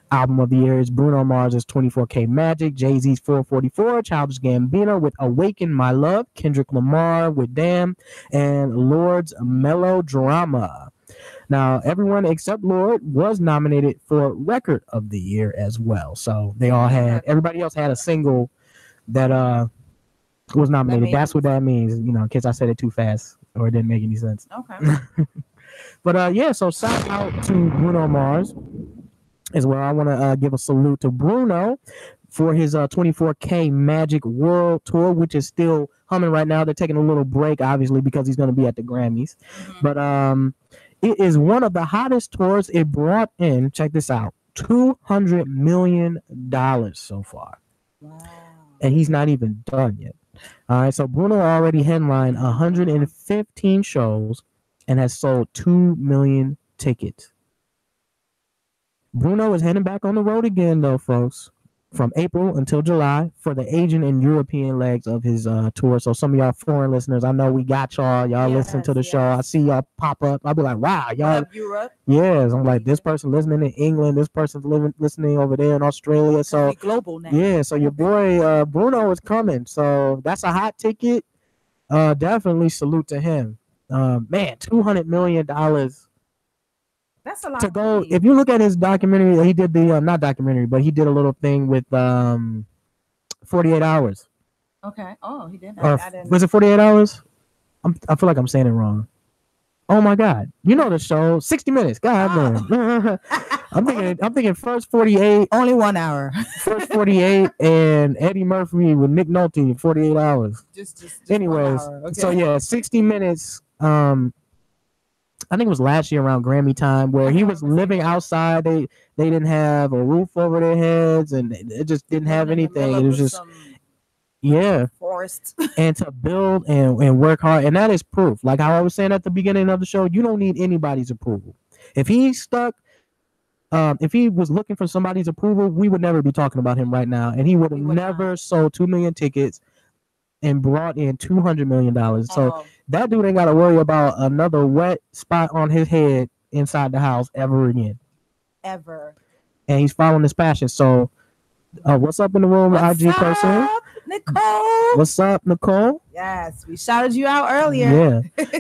Album of the Year is Bruno Mars' 24K Magic, Jay-Z's 444, Childish Gambino with Awaken My Love, Kendrick Lamar with Damn, and Lord's Melodrama. Now, everyone except Lord was nominated for Record of the Year as well. So they all had, everybody else had a single that was nominated. That's what that means, you know, in case I said it too fast or it didn't make any sense. Okay. But yeah, so shout out to Bruno Mars as well. I want to give a salute to Bruno for his 24K Magic World Tour, which is still humming right now. They're taking a little break, obviously, because he's going to be at the Grammys. But it is one of the hottest tours. It brought in, check this out, $200 million so far. Wow. And he's not even done yet. All right, so Bruno already headlined 115 shows and has sold 2 million tickets. Bruno is heading back on the road again, though, folks, from April until July for the Asian and European legs of his tour. So some of y'all foreign listeners, I know we got y'all. Y'all listen to the show. I see y'all pop up. I'll be like, wow, y'all. Europe. Yes, I'm like, this person listening in England. This person's listening over there in Australia. So global now. Yeah, so your boy Bruno is coming. So that's a hot ticket. Definitely salute to him. Man, $200 million. That's a lot to go. If you look at his documentary, he did the not documentary, but he did a little thing with 48 Hours. Okay. Oh, he did. Or was it 48 Hours? I feel like I'm saying it wrong. Oh my God! You know the show, 60 Minutes. God man. I'm thinking first 48. Only 1 hour. First 48 and Eddie Murphy with Nick Nolte 48 Hours. Just anyways. 1 hour. Okay. So yeah, 60 Minutes. I think it was last year around Grammy time where he was living outside. They didn't have a roof over their heads and it just didn't have anything. It was just forced. And to build and work hard. And that is proof. Like how I was saying at the beginning of the show, you don't need anybody's approval. If he's stuck, if he was looking for somebody's approval, we would never be talking about him right now. And he would have never sold 2 million tickets and brought in $200 million. So that dude ain't got to worry about another wet spot on his head inside the house ever again. Ever. And he's following his passion. So what's up in the room, IG person? Nicole. What's up, Nicole? Yes, we shouted you out earlier. Yeah.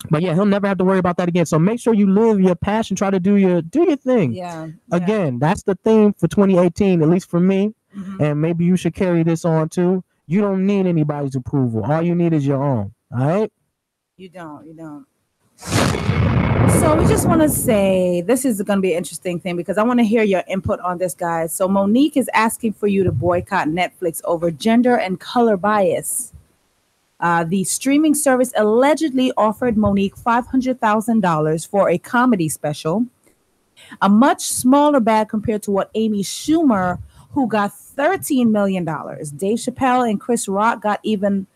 But yeah, he'll never have to worry about that again. So make sure you live your passion. Try to do your thing. Yeah. Again, that's the theme for 2018, at least for me. Mm-hmm. And maybe you should carry this on too. You don't need anybody's approval. All you need is your own. All right? You don't. So we just want to say this is going to be an interesting thing because I want to hear your input on this, guys. So Monique is asking for you to boycott Netflix over gender and color bias. The streaming service allegedly offered Monique $500,000 for a comedy special, a much smaller bag compared to what Amy Schumer, who got $13 million. Dave Chappelle and Chris Rock got an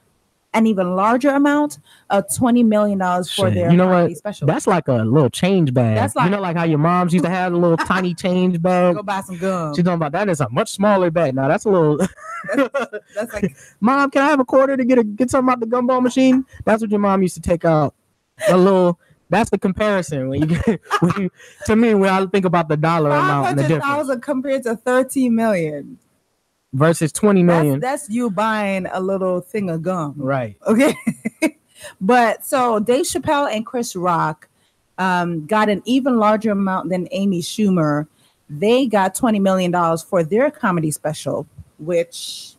even larger amount of $20 million for their comedy special. That's like a little change bag. That's like, like how your moms used to have a little tiny change bag. Go buy some gum. She's talking about that is a much smaller bag. Now that's a little. that's like, Mom, can I have a quarter to get something out the gumball machine? That's what your mom used to take out. A little. That's the comparison when to me when I think about the dollar amount and the difference. $500,000 compared to $13 million versus $20 million. That's you buying a little thing of gum, right? Okay, but so Dave Chappelle and Chris Rock got an even larger amount than Amy Schumer. They got $20 million for their comedy special, which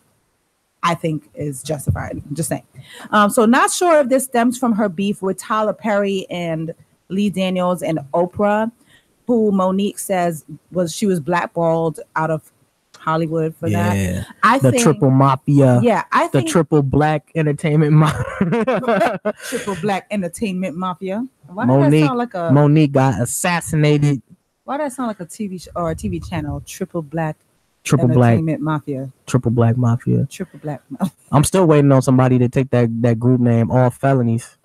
I think is justified. I'm just saying. So not sure if this stems from her beef with Tyler Perry and Lee Daniels and Oprah, who Monique says she was blackballed out of Hollywood for that. I think triple mafia. Yeah, I think the triple black entertainment mafia. Triple black entertainment mafia. Why Monique, does that sound like Monique got assassinated. Why does that sound like a TV show or a TV channel? Triple black. Triple black mafia. Triple black mafia. Triple black mafia. I'm still waiting on somebody to take that group name, All Felonies.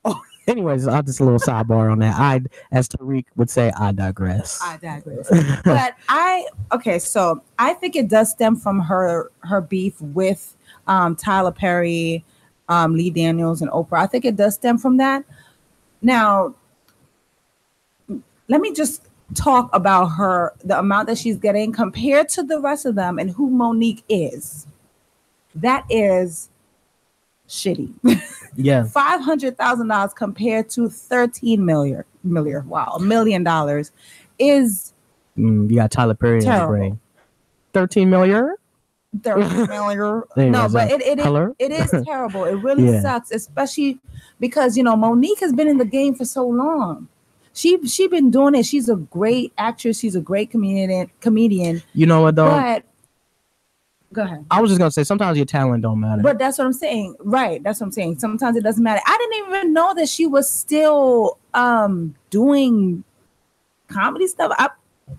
Oh. Anyways, I'll just a little sidebar on that. As Tariq would say, I digress. I digress. But so I think it does stem from her beef with Tyler Perry, Lee Daniels, and Oprah. I think it does stem from that. Now, let me just talk about the amount that she's getting compared to the rest of them and who Monique is. That is shitty. Yeah. $500,000 compared to $13 million. Wow, $1 million is you got Tyler Perry in the brain. 13 million? 30 million. No, but it is terrible. It really sucks, especially because Monique has been in the game for so long. She been doing it. She's a great actress. She's a great comedian. You know what though? But go ahead. I was just gonna say sometimes your talent don't matter. But that's what I'm saying. Right. That's what I'm saying. Sometimes it doesn't matter. I didn't even know that she was still doing comedy stuff.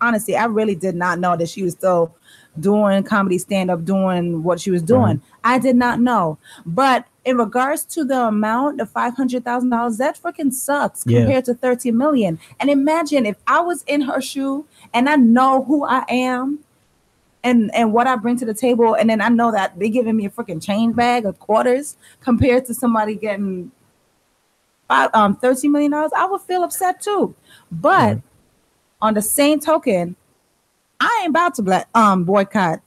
Honestly, I really did not know that she was still doing comedy, stand-up, doing what she was doing. I did not know. But in regards to the amount of $500,000, that freaking sucks compared to $13 million. And imagine if I was in her shoe and I know who I am and what I bring to the table, and then I know that they're giving me a freaking change bag of quarters compared to somebody getting $13 million, I would feel upset too. But on the same token, I ain't about to boycott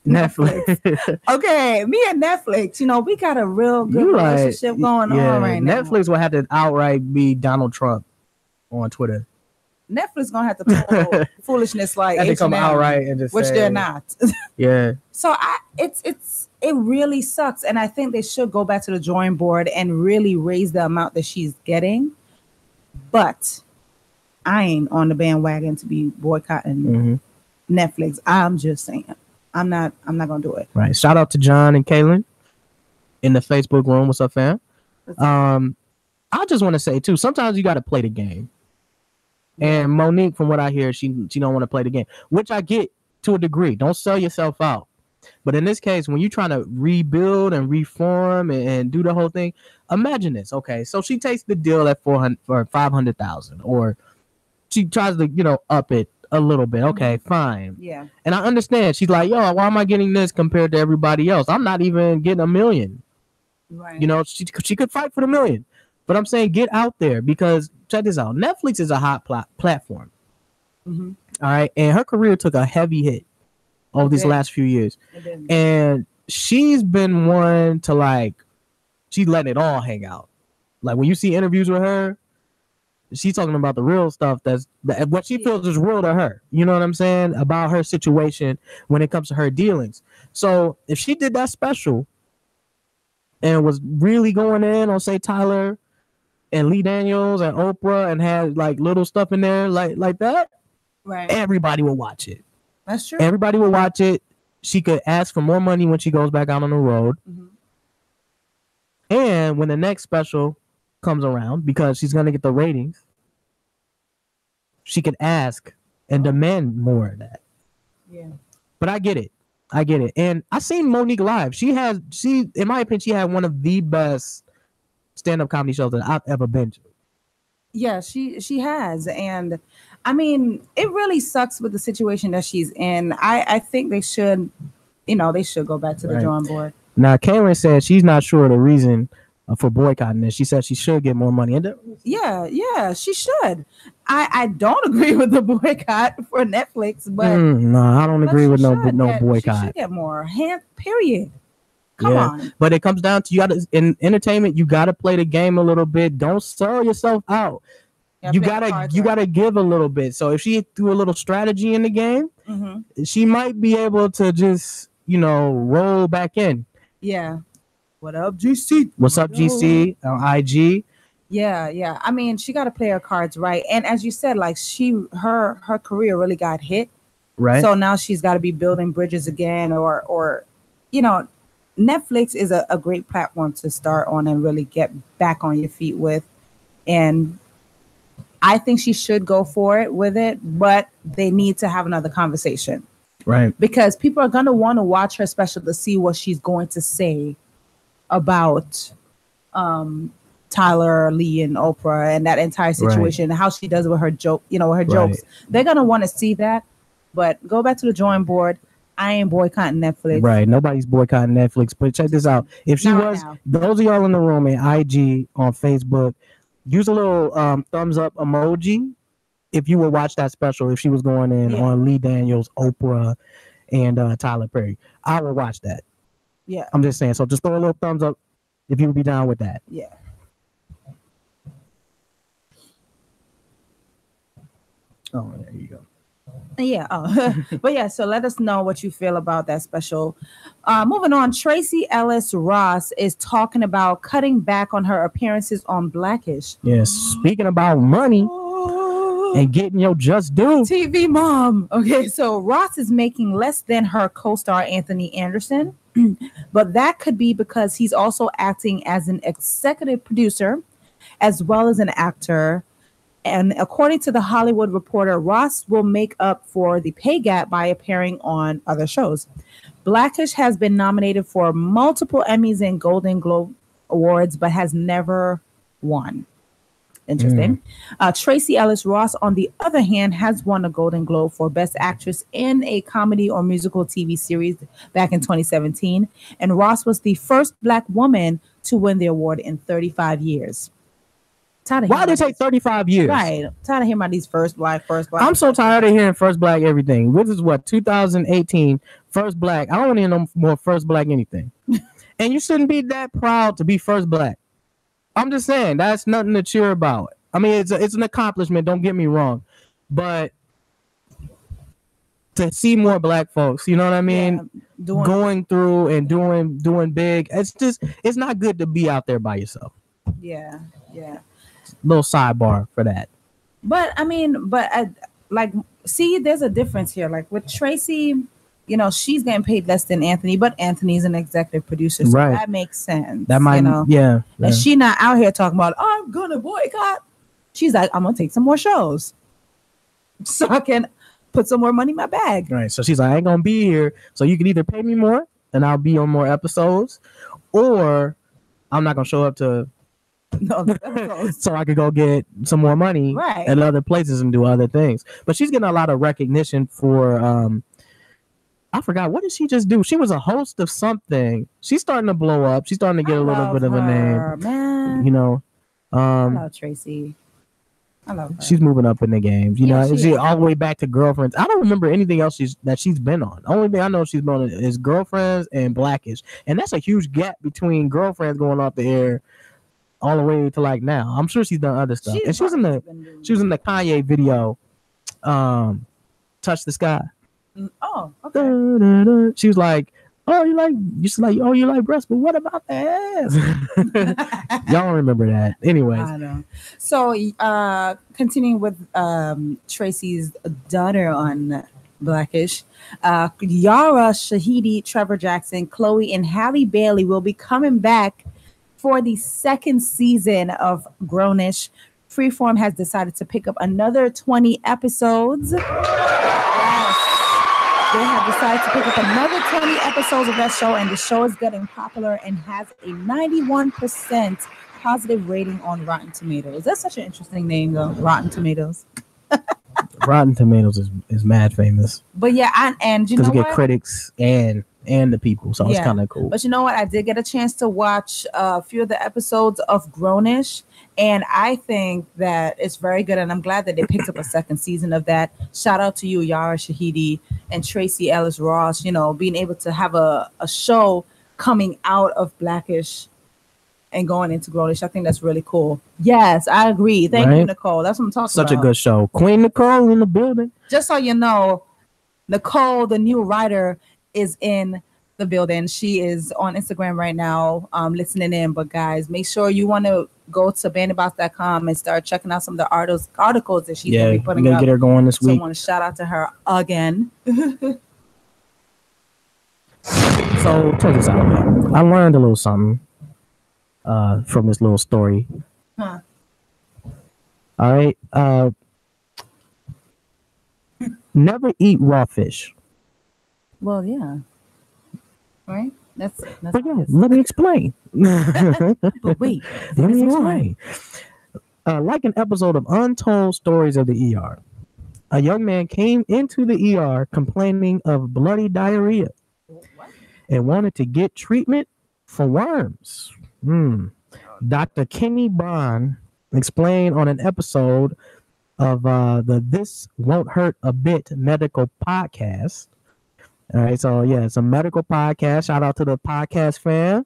Netflix. Okay, me and Netflix, we got a real good relationship going on right now. Netflix will have to outright be Donald Trump on Twitter. Netflix gonna have to follow foolishness like H&M, come outright and just which they're not. Yeah. So it really sucks, and I think they should go back to the drawing board and really raise the amount that she's getting. But I ain't on the bandwagon to be boycotting Netflix. I'm just saying. I'm not gonna do it. Right. Shout out to John and Kaylin in the Facebook room. What's up, fam? I just want to say too, sometimes you gotta play the game. And Monique, from what I hear, she don't want to play the game, which I get to a degree. Don't sell yourself out. But in this case, when you're trying to rebuild and reform and do the whole thing, imagine this. Okay, so she takes the deal at $500,000, or she tries to up it a little bit. Okay, fine. Yeah. And I understand. She's like, yo, why am I getting this compared to everybody else? I'm not even getting $1 million. Right. She could fight for the $1 million. But I'm saying get out there, because check this out. Netflix is a hot platform. All right. And her career took a heavy hit over these last few years. And she's been one to she's letting it all hang out. Like when you see interviews with her, she's talking about the real stuff that's what she feels is real to her. You know what I'm saying? About her situation when it comes to her dealings. So if she did that special and was really going in on, say, Tyler and Lee Daniels and Oprah, and had little stuff in there like that, right? Everybody will watch it. That's true. Everybody will watch it. She could ask for more money when she goes back out on the road. And when the next special comes around, because she's going to get the ratings, she could ask and demand more of that. Yeah. But I get it. And I seen Monique live. She in my opinion, she had one of the best stand-up comedy shows that I've ever been to. Yeah, she has. And I mean, it really sucks with the situation that she's in. I think they should go back to the drawing board. Now, Kaylin said she's not sure the reason for boycotting this. She said she should get more money. And yeah, she should. I don't agree with the boycott for Netflix, but no, I don't agree with no boycott. She should get more. Period. Come on. But it comes down to in entertainment, you gotta play the game a little bit. Don't sell yourself out. You gotta give a little bit. So if she threw a little strategy in the game, she might be able to just roll back in. Yeah. What up, GC? What's up, GC? On IG. Yeah. I mean, she got to play her cards right. And as you said, her career really got hit. Right. So now she's got to be building bridges again, or Netflix is a great platform to start on and really get back on your feet with. And I think she should go for it with it, but they need to have another conversation. Right. Because people are going to want to watch her special to see what she's going to say about Tyler, Lee, and Oprah and that entire situation, and how she does with her joke, with her jokes. They're gonna want to see that. But go back to the drawing board. I ain't boycotting Netflix. Right. Nobody's boycotting Netflix. But check this out. If she those of y'all in the room in IG on Facebook, use a little thumbs up emoji if you would watch that special. If she was going in on Lee Daniels, Oprah, and Tyler Perry, I would watch that. Yeah. I'm just saying. So just throw a little thumbs up if you would be down with that. Yeah. Oh, there you go. Yeah. But yeah, so let us know what you feel about that special. Moving on, Tracee Ellis Ross is talking about cutting back on her appearances on Blackish. Yes. Speaking about money and getting your just due. TV mom. Okay, so Ross is making less than her co-star Anthony Anderson, but that could be because he's also acting as an executive producer as well as an actor. And according to the Hollywood Reporter, Ross will make up for the pay gap by appearing on other shows. Blackish has been nominated for multiple Emmys and Golden Globe Awards, but has never won. Interesting. Tracee Ellis Ross, on the other hand, has won a Golden Globe for Best Actress in a comedy or musical TV series back in 2017. And Ross was the first Black woman to win the award in 35 years. Why did it take 35 years? Right. I'm tired of hearing about these first black. I'm so tired of hearing first Black everything. This is what, 2018, first Black. I don't want to hear no more first Black anything. And you shouldn't be that proud to be first Black. I'm just saying, that's nothing to cheer about. I mean, it's an accomplishment, don't get me wrong. But to see more Black folks, you know what I mean? Yeah, going through and doing big. It's not good to be out there by yourself. Yeah. Little sidebar for that. But I mean, see, there's a difference here. Like with Tracee, she's getting paid less than Anthony, but Anthony's an executive producer, so that makes sense. That might, yeah. And she's not out here talking about, I'm gonna boycott. She's like, I'm gonna take some more shows so I can put some more money in my bag. Right. So she's like, I ain't gonna be here. So you can either pay me more and I'll be on more episodes, or I'm not gonna show up to so I could go get some more money at other places and do other things. But she's getting a lot of recognition for I forgot, what did she just do? She was a host of something. She's starting to blow up. She's starting to get a little bit of a name. Man. I love Tracee. I love her. She's moving up in the game. She's all the way back to Girlfriends. I don't remember anything else she's been on. The only thing I know she's been on is Girlfriends and Blackish. And that's a huge gap between Girlfriends going off the air all the way to like now. I'm sure she's done other stuff. And she was in the Kanye video, Touch the Sky. Oh, okay. She was like, you like breasts, but what about the ass? Y'all don't remember that. Anyways. I know. So continuing with Tracee's daughter on Blackish, Yara Shahidi, Trevor Jackson, Chloe, and Halle Bailey will be coming back for the second season of Grownish. Freeform has decided to pick up another 20 episodes. Yes. They have decided to pick up another 20 episodes of that show, and the show is getting popular and has a 91% positive rating on Rotten Tomatoes. That's such an interesting name, though, Rotten Tomatoes. Rotten Tomatoes is mad famous. But yeah, and you know what? Because you get critics and the people, so it's kind of cool. But you know what? I did get a chance to watch a few of the episodes of Grownish, and I think that it's very good, and I'm glad that they picked up a second season of that. Shout out to you, Yara Shahidi and Tracee Ellis Ross, being able to have a show coming out of Blackish and going into Grownish. I think that's really cool. Yes, I agree. Thank you, Nicole. That's what I'm talking about. Such a good show. Queen Nicole in the building. Just so you know, Nicole, the new writer, is in the building. She is on Instagram right now, listening in. But guys, make sure you want to go to banditbox.com and start checking out some of the articles that she's going to be putting up. Get her going this week. So I want to shout out to her again. So check this out. I learned a little something from this little story. Huh. All right. Never eat raw fish. Well, yeah. Right? But yeah, let me explain. But wait, let me explain. Like an episode of Untold Stories of the ER, a young man came into the ER complaining of bloody diarrhea and wanted to get treatment for worms. Dr. Kenny Bond explained on an episode of the This Won't Hurt a Bit medical podcast. All right, so yeah, it's a medical podcast. Shout out to the podcast fam.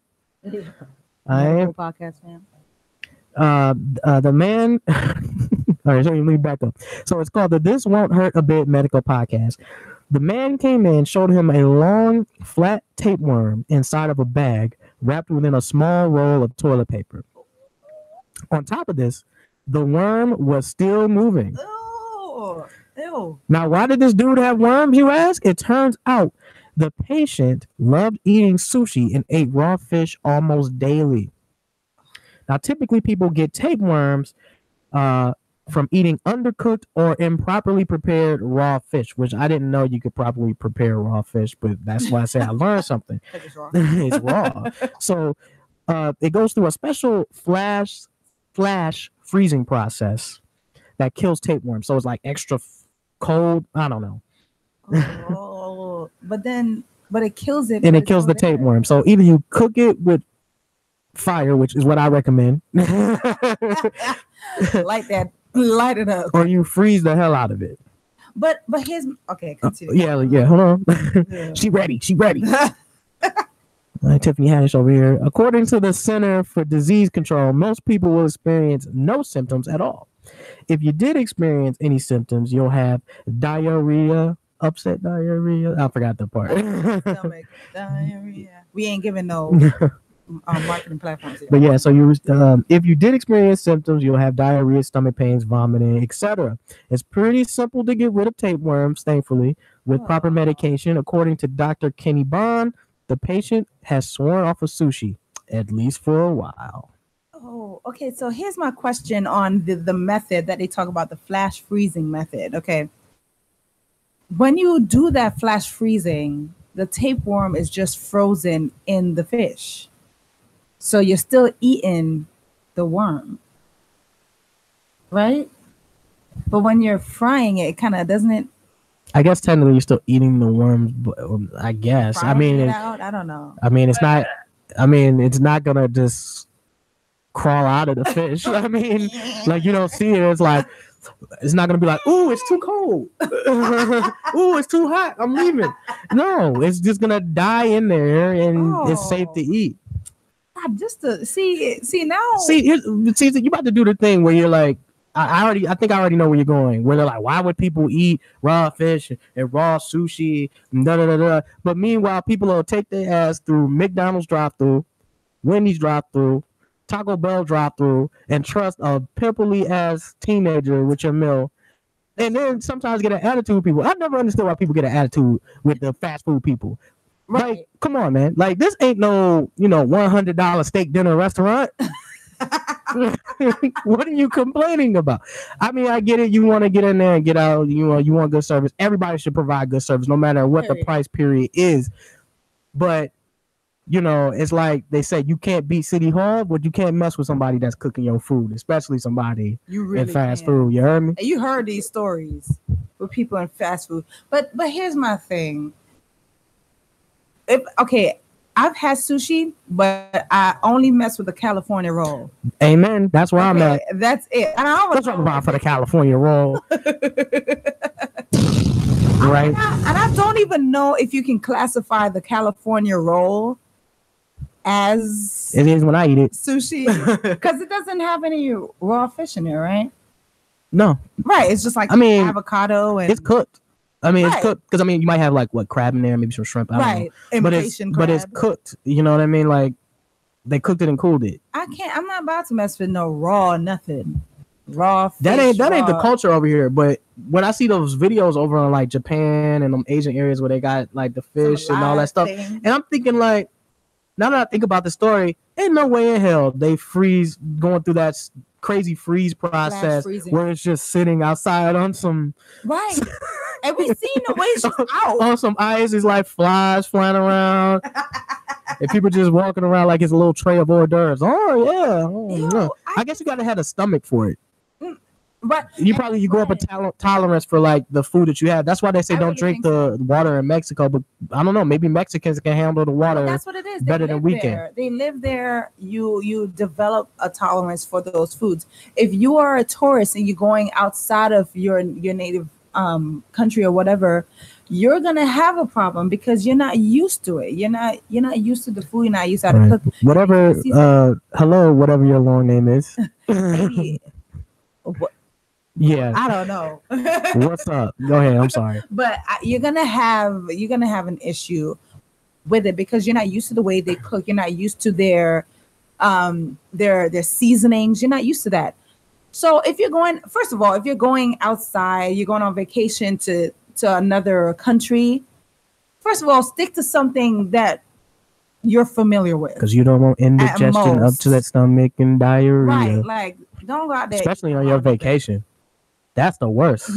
Podcast fam. The man. All right, so let me back up. So it's called the This Won't Hurt a Bit medical podcast. The man came in, showed him a long, flat tapeworm inside of a bag wrapped within a small roll of toilet paper. On top of this, the worm was still moving. Ew. Now, why did this dude have worms, you ask? It turns out the patient loved eating sushi and ate raw fish almost daily. Now, typically people get tapeworms from eating undercooked or improperly prepared raw fish, which I didn't know you could properly prepare raw fish, but that's why I say I learned something. It's raw. So it goes through a special flash freezing process that kills tapeworms. So it's like extra cold. I don't know. But it kills it. And it kills the tapeworm. So either you cook it with fire, which is what I recommend. Light it up. Or you freeze the hell out of it. But here's continue. Yeah, hold on. Yeah. She ready. Tiffany Haddish over here. According to the Center for Disease Control, most people will experience no symptoms at all. If you did experience any symptoms, you'll have diarrhea, upset diarrhea. I forgot the part. Stomach diarrhea. We ain't giving no marketing platforms here. But yeah, so if you did experience symptoms, you'll have diarrhea, stomach pains, vomiting, etc. It's pretty simple to get rid of tapeworms, thankfully, with proper medication. According to Dr. Kenny Bond, the patient has sworn off of sushi, at least for a while. Oh, okay. So here's my question on the method that they talk about, the flash freezing method. Okay. When you do that flash freezing, the tapeworm is just frozen in the fish. So you're still eating the worm, right? But when you're frying it, kind of doesn't it? I guess technically you're still eating the worms, but I guess. I mean, I don't know. I mean, it's not. I mean, it's not gonna just crawl out of the fish. I mean, like you don't see it. It's like it's not gonna be like, ooh, it's too cold. Ooh, it's too hot. I'm leaving. No, it's just gonna die in there, and it's safe to eat. Just to see now. See, you about to do the thing where you're like, I think I already know where you're going. Where they're like, why would people eat raw fish and raw sushi? But meanwhile, people will take their ass through McDonald's drive-through, Wendy's drive-through, Taco Bell drive-through, and trust a pimply ass teenager with your meal, and then sometimes get an attitude with people. I never understood why people get an attitude with the fast food people. Right. Like, come on, man. Like, this ain't no, $100 steak dinner restaurant. What are you complaining about? I mean, I get it. You want to get in there and get out. You want good service. Everybody should provide good service, no matter what the price period is. But, it's like they say you can't beat City Hall, but you can't mess with somebody that's cooking your food, especially somebody in fast food. You heard me? And you heard these stories with people in fast food. But here's my thing. I've had sushi, but I only mess with the California roll. Amen. That's where I'm at. That's it. And I was talking about for the California roll. Right. And I don't even know if you can classify the California roll as it is when I eat it. Sushi. Because it doesn't have any raw fish in there, right? No. Right. It's just like avocado and it's cooked. It's cooked because you might have like crab in there, maybe some shrimp. I don't know. But it's cooked. You know what I mean? Like they cooked it and cooled it. I'm not about to mess with no raw nothing. Raw fish. That ain't the culture over here. But when I see those videos over on like Japan and them Asian areas where they got like the fish and all that stuff, and I'm thinking like, now that I think about the story, ain't no way in hell they freeze going through that crazy freeze process where it's just sitting outside on some right. And we seen the way she's out on some ice. It's like flies flying around. If people just walking around like it's a little tray of hors d'oeuvres, Ew, I guess you gotta have a stomach for it. But You grow up a tolerance for like the food that you have. That's why they say I don't really drink think the water in Mexico. But I don't know. Maybe Mexicans can handle the water. that's what it is. Better than we can. There. They live there. You develop a tolerance for those foods. If you are a tourist and you're going outside of your native country or whatever, you're gonna have a problem because you're not used to it. You're not used to the food. You're not used to how to cook. Whatever. Hello, whatever your long name is. Maybe, Yeah. I don't know. What's up? Go ahead. I'm sorry. But you're gonna have an issue with it because you're not used to the way they cook. You're not used to their seasonings. You're not used to that. So if you're going outside, you're going on vacation to another country. First of all, stick to something that you're familiar with. Because you don't want indigestion up to that stomach and diarrhea. Right. Like, don't go out there. Especially on your vacation. That's the worst.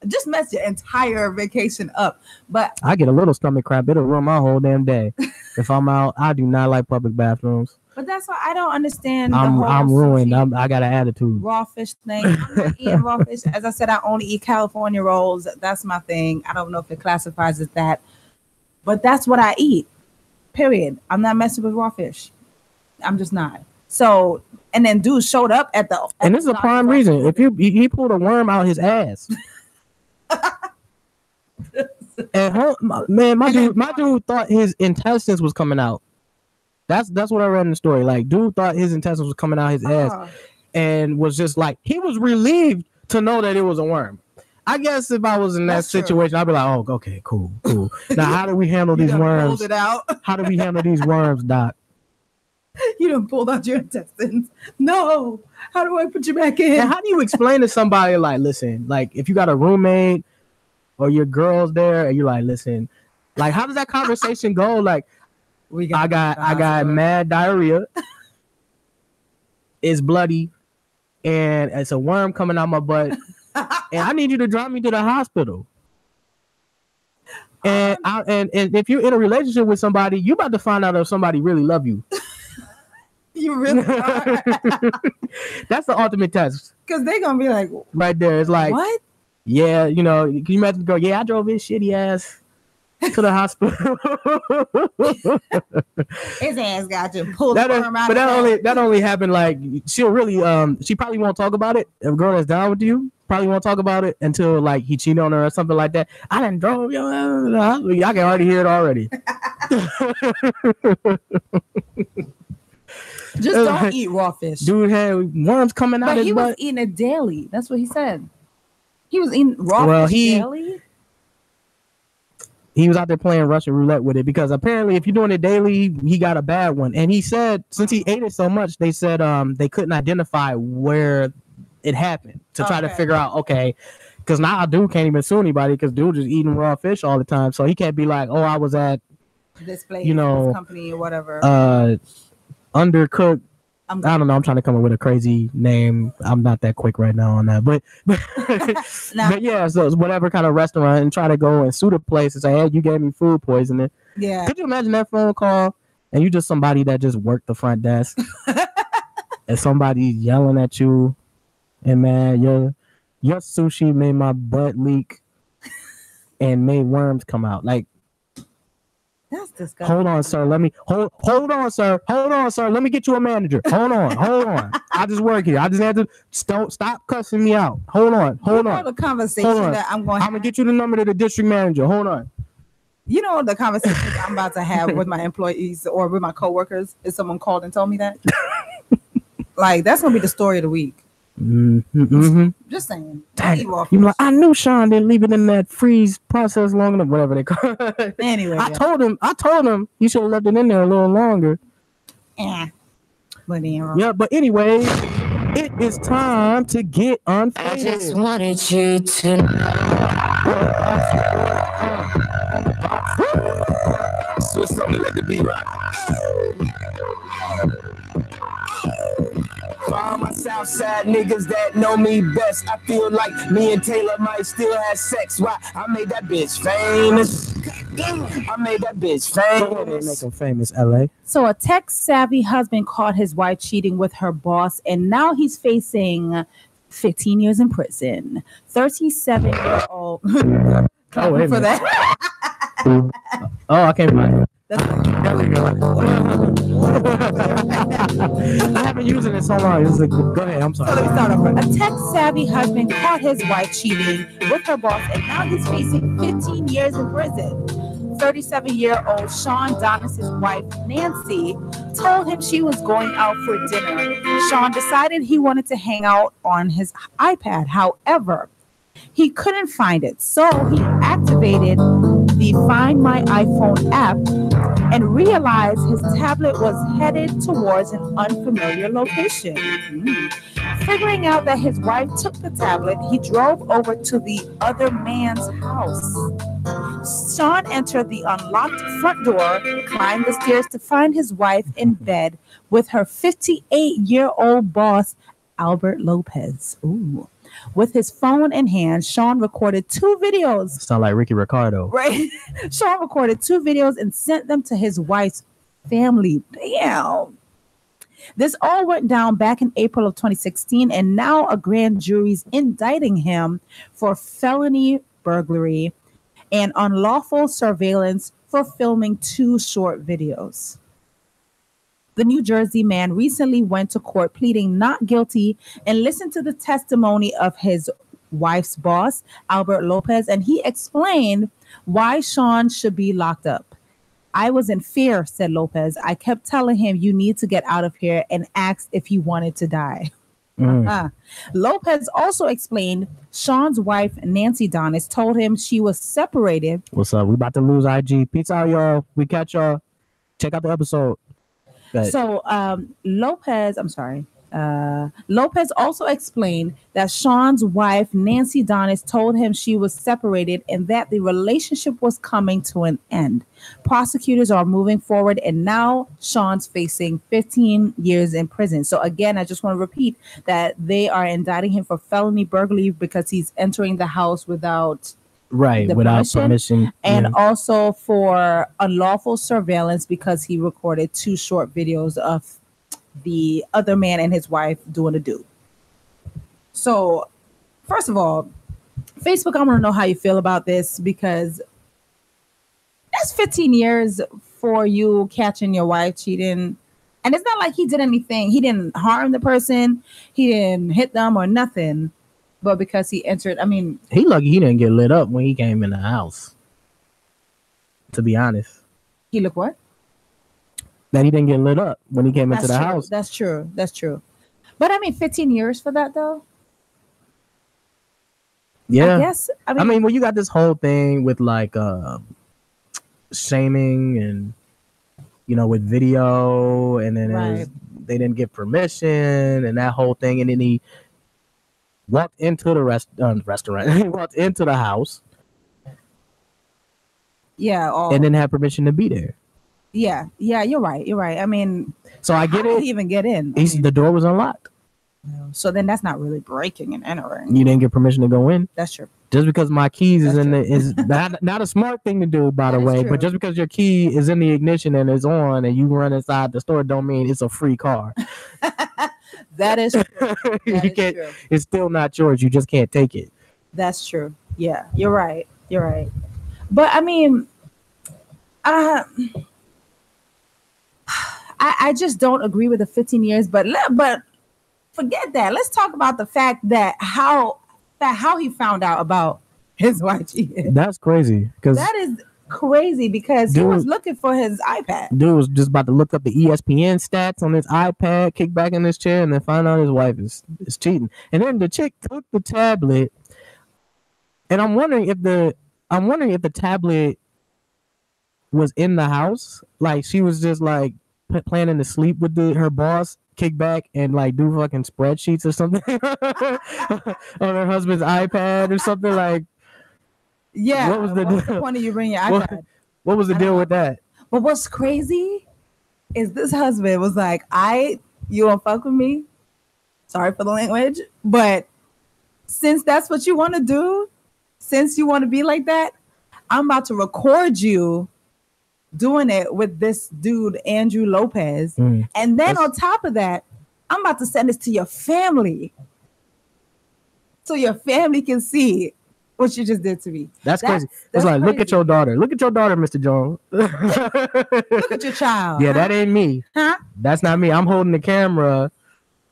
Just mess your entire vacation up. But I get a little stomach cramp. It'll ruin my whole damn day. If I'm out, I do not like public bathrooms. But that's why I don't understand. I'm ruined. I got an attitude. Raw fish thing. I'm not eating raw fish. As I said, I only eat California rolls. That's my thing. I don't know if it classifies as that, but that's what I eat. Period. I'm not messing with raw fish. I'm just not. So, and then dude showed up at the. And this is a prime reason. If he pulled a worm out his ass. And man, my dude thought his intestines was coming out. That's what I read in the story. Like, dude thought his intestines was coming out his ass, and was just like, he was relieved to know that it was a worm. I guess if I was in that situation, I'd be like, oh, okay, cool. Now, how do we handle these worms? It out. How do we handle these worms, Doc? You done pulled out your intestines. No. How do I put you back in? And how do you explain to somebody, like, listen, like, if you got a roommate or your girl's there and you're like, listen, like, how does that conversation go? Like, I got mad diarrhea. It's bloody, and it's a worm coming out my butt, and I need you to drive me to the hospital. And and if you're in a relationship with somebody, you about to find out if somebody really love you. You really are. That's the ultimate test. Because they're gonna be like, right there. It's like, what? Yeah, you know, can you imagine go, yeah, I drove his shitty ass to the hospital. His ass got to pull the worm out. But that only happened like she'll really she probably won't talk about it. If a girl that's down with you probably won't talk about it until like he cheated on her or something like that. I done drove you. I can already hear it already. Just don't eat raw fish. Dude had worms coming out his butt. But he was eating it daily. That's what he said. He was eating raw fish daily. He was out there playing Russian roulette with it because apparently if you're doing it daily, he got a bad one. And he said since he ate it so much, they said they couldn't identify where it happened to try to figure out, okay, because now dude can't even sue anybody because dude just eating raw fish all the time. So he can't be like, oh, I was at this place, this company or whatever. Undercooked. I don't know. I'm trying to come up with a crazy name. I'm not that quick right now on that, but yeah. So it's whatever kind of restaurant and try to go and sue the place and say, "Hey, you gave me food poisoning." Yeah. Could you imagine that phone call and you just somebody that just worked the front desk and somebody yelling at you, and man, your sushi made my butt leak and made worms come out. Like, that's disgusting. Hold on, sir. Let me hold on, sir. Hold on, sir. Let me get you a manager. Hold on. I just work here. I just had to stop cussing me out. Hold on. The conversation that I'm gonna get you the number to the district manager. Hold on. You know the conversation I'm about to have with my employees or with my coworkers if someone called and told me that. Like, that's gonna be the story of the week. Mm-hmm. Just saying. You're like, I knew Sean didn't leave it in that freeze process long enough, whatever they call it. Anyway, I told him you should have left it in there a little longer. Yeah. But anyway, it is time to get unfaded. I just wanted you to know. So something let it be right. Found myself Southside niggas that know me best. I feel like me and Taylor might still have sex. Why? I made that bitch famous. I made that bitch famous. Make him famous, LA. So a tech-savvy husband caught his wife cheating with her boss, and now he's facing 15 years in prison. 37-year-old. Oh, wait a for minute. that. Oh, I can't find it. That's I haven't used it in so long. Go ahead. I'm So let me sorry. start over. A tech-savvy husband caught his wife cheating with her boss, and now he's facing 15 years in prison. 37-year-old Sean Donis' wife, Nancy, told him she was going out for dinner. Sean decided he wanted to hang out on his iPad. However, he couldn't find it, so he activated the Find My iPhone app and realized his tablet was headed towards an unfamiliar location. Figuring out that his wife took the tablet, he drove over to the other man's house. Sean entered the unlocked front door, climbed the stairs to find his wife in bed with her 58-year-old boss, Albert Lopez. Ooh. With his phone in hand, Sean recorded 2 videos. Sound like Ricky Ricardo. Right? Sean recorded 2 videos and sent them to his wife's family. Damn. This all went down back in April of 2016, and now a grand jury's indicting him for felony burglary and unlawful surveillance for filming 2 short videos. The New Jersey man recently went to court pleading not guilty and listened to the testimony of his wife's boss, Albert Lopez, and he explained why Sean should be locked up. I was in fear, said Lopez. I kept telling him, you need to get out of here, and asked if he wanted to die. Lopez also explained Sean's wife, Nancy Donis, told him she was separated. What's up? We about to lose IG. Peace out, y'all. We catch y'all. Check out the episode. So Lopez also explained that Sean's wife, Nancy Donis, told him she was separated and that the relationship was coming to an end. Prosecutors are moving forward, and now Sean's facing 15 years in prison. So again, I just want to repeat that they are indicting him for felony burglary because he's entering the house without without permission, and also for unlawful surveillance because he recorded 2 short videos of the other man and his wife doing a do. So, first of all, Facebook, I want to know how you feel about this, because that's 15 years for you catching your wife cheating. And it's not like he did anything. He didn't harm the person. He didn't hit them or nothing. But because he entered, I mean, he lucky he didn't get lit up when he came in the house. To be honest, he looked what? That he didn't get lit up when he came into the house. That's true. That's true. But I mean, 15 years for that though. Yeah. I guess. I mean, well, you got this whole thing with like shaming and with video, and then they didn't get permission and that whole thing, and then he walked into the restaurant. He walked into the house. Yeah. And didn't have permission to be there. Yeah. You're right. I mean, so I get how it. Did he even get in? The door was unlocked. So then that's not really breaking and entering. You didn't get permission to go in. That's true. Just because my keys is not a smart thing to do, by the way. But just because your key is in the ignition and it's on, and you run inside the store, don't mean it's a free car. That is true. You can't. True. It's still not yours. You just can't take it. That's true. Yeah, you're right. But I mean, I just don't agree with the 15 years. But forget that. Let's talk about the fact that how he found out about his wife cheating. That's crazy. That is crazy because he was looking for his iPad. Dude was just about to look up the ESPN stats on his iPad, kick back in his chair, and then find out his wife is cheating. And then the chick took the tablet, and I'm wondering if the tablet was in the house, like she was just like planning to sleep with her boss, kick back and like do fucking spreadsheets or something on her husband's iPad or something like. Yeah. What was the point of you bringing your iPad? What was the deal with that? But what's crazy is this husband was like, you won't fuck with me? Sorry for the language, but since that's what you want to do, since you want to be like that, I'm about to record you doing it with this dude, Andrew Lopez. And then on top of that, I'm about to send this to your family. So your family can see what you just did to me. That's crazy. It's like, look at your daughter. Look at your daughter, Mr. Jones. Look at your child. Yeah, that ain't me. Huh? That's not me. I'm holding the camera.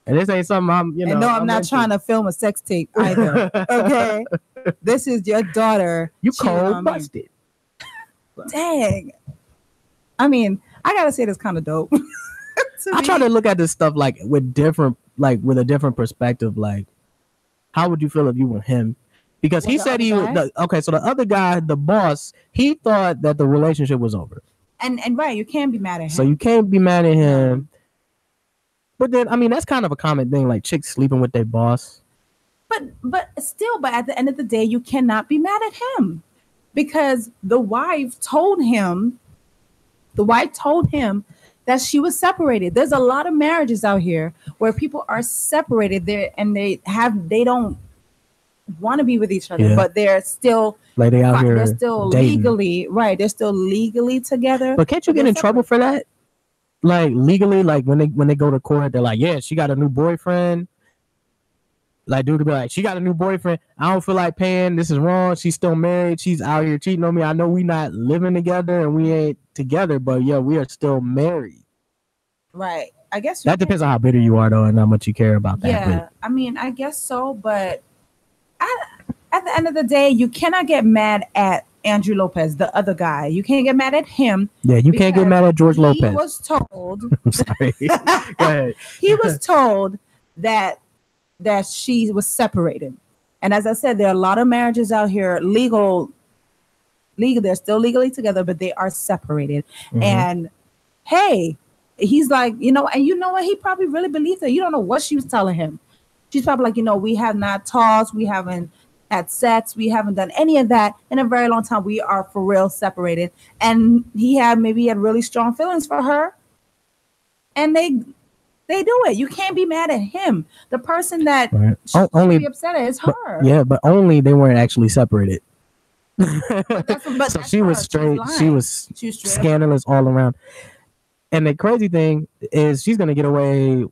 And this ain't something I'm, and no, I'm not trying to film a sex tape either. Okay? This is your daughter. You cold busted. Dang. I mean, I gotta say, that's kind of dope. I try to look at this stuff like with a different perspective. Like, how would you feel if you were him? Because he said he was okay. So the other guy, the boss, he thought that the relationship was over. And right, you can't be mad at him. So you can't be mad at him. But then, I mean, that's kind of a common thing, like chicks sleeping with their boss. But at the end of the day, you cannot be mad at him because the wife told him that she was separated. There's a lot of marriages out here where people are separated there and they don't want to be with each other, but they're still like they're still dating. Legally, right? They're still legally together. But can't you get in trouble for that? Like legally, like when they go to court, they're like, yeah, she got a new boyfriend. Like dude could be like, she got a new boyfriend. I don't feel like paying. This is wrong. She's still married. She's out here cheating on me. I know we not living together and we ain't together, but yeah, we are still married. Right. I guess that depends on how bitter you are though and how much you care about that. Yeah, but I mean, I guess so, but at the end of the day, you cannot get mad at Andrew Lopez, the other guy. You can't get mad at him. Yeah, you can't get mad at George Lopez. He was told. I'm sorry. Go ahead. He was told that she was separated. And as I said, there are a lot of marriages out here, legal, they're still legally together, but they are separated. Mm-hmm. And hey, he's like, and you know what? He probably really believed her. You don't know what she was telling him. She's probably like, we have not talked, we haven't had sex, we haven't done any of that in a very long time. We are for real separated. And he had really strong feelings for her. And they do it. You can't be mad at him. The person that should be upset at is her. But only they weren't actually separated. So she was straight. She was scandalous all around. And the crazy thing is she's gonna get away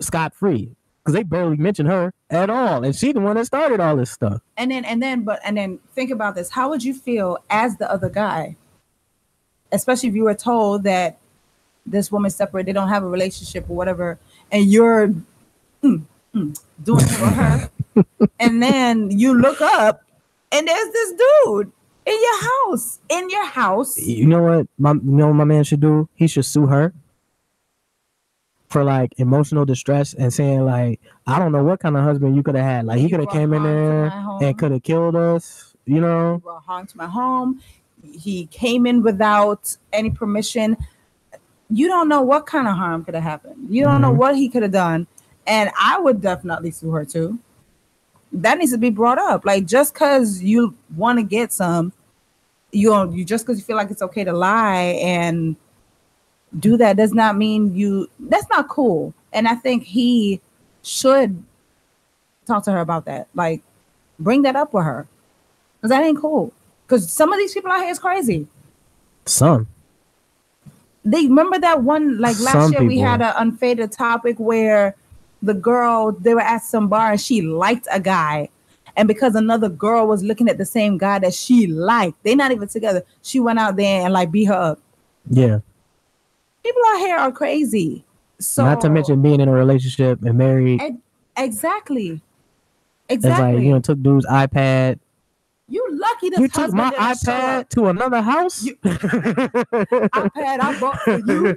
scot-free because they barely mention her at all, and she's the one that started all this stuff. And then think about this: how would you feel as the other guy, especially if you were told that this woman's separated, they don't have a relationship or whatever, and you're doing it for her, and then you look up and there's this dude in your house. You know what my man should do? He should sue her for like emotional distress and saying like, I don't know what kind of husband you could have had. Like he could have came in there and could have killed us. You brought harm to my home. He came in without any permission. You don't know what kind of harm could have happened. You don't know what he could have done. And I would definitely sue her too. That needs to be brought up. Like just because you want to get some, you just because you feel like it's okay to lie and do that does not mean that's not cool. And I think he should talk to her about that. Like bring that up with her. Because that ain't cool. Because some of these people out here is crazy. Some. They remember that one, like last year we had an Unfaded topic where the girl, they were at some bar and she liked a guy. And because another girl was looking at the same guy that she liked, they're not even together, she went out there and like beat her up. Yeah. People out here are crazy. So not to mention being in a relationship and married. Exactly. It's like, took dude's iPad. You lucky you took my iPad to another house. iPad I bought for you.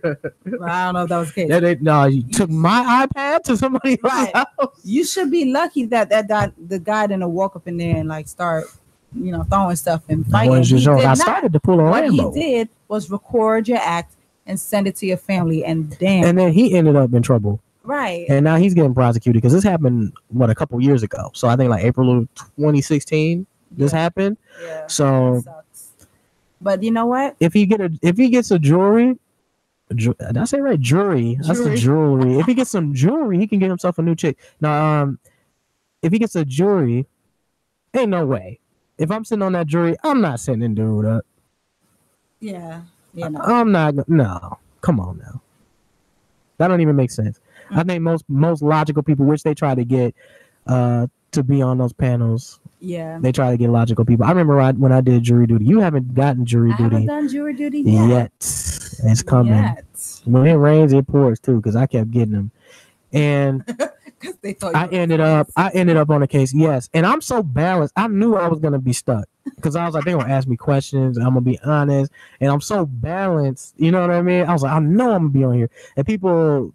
Well, I don't know if that was the case. No, you took my iPad to somebody else's house. You should be lucky that the guy didn't walk up in there and like start, throwing stuff and fighting. I started to pull a Rambo. What he did was record your act and send it to your family, and then he ended up in trouble. Right. And now he's getting prosecuted because this happened a couple years ago. So I think like April of 2016. This happened. Yeah, so sucks. But you know what? If he gets a jury Did I say right? Jewelry. That's the jewelry. If he gets some jewelry, he can get himself a new chick. Now, if he gets a jewelry, ain't no way. If I'm sitting on that jewelry, I'm not sitting in dude up. Yeah. I'm not. No. Come on now. That don't even make sense. I think most logical people, which they try to get to be on those panels. Yeah. They try to get logical people. I remember when I did jury duty. You haven't gotten jury duty. I haven't done jury duty yet. It's coming. When it rains, it pours too, because I kept getting them. And they thought I ended up on a case. Yes. And I'm so balanced. I knew I was gonna be stuck. Because I was like, they're gonna ask me questions, I'm gonna be honest, and I'm so balanced, you know what I mean? I was like, I know I'm gonna be on here. And people,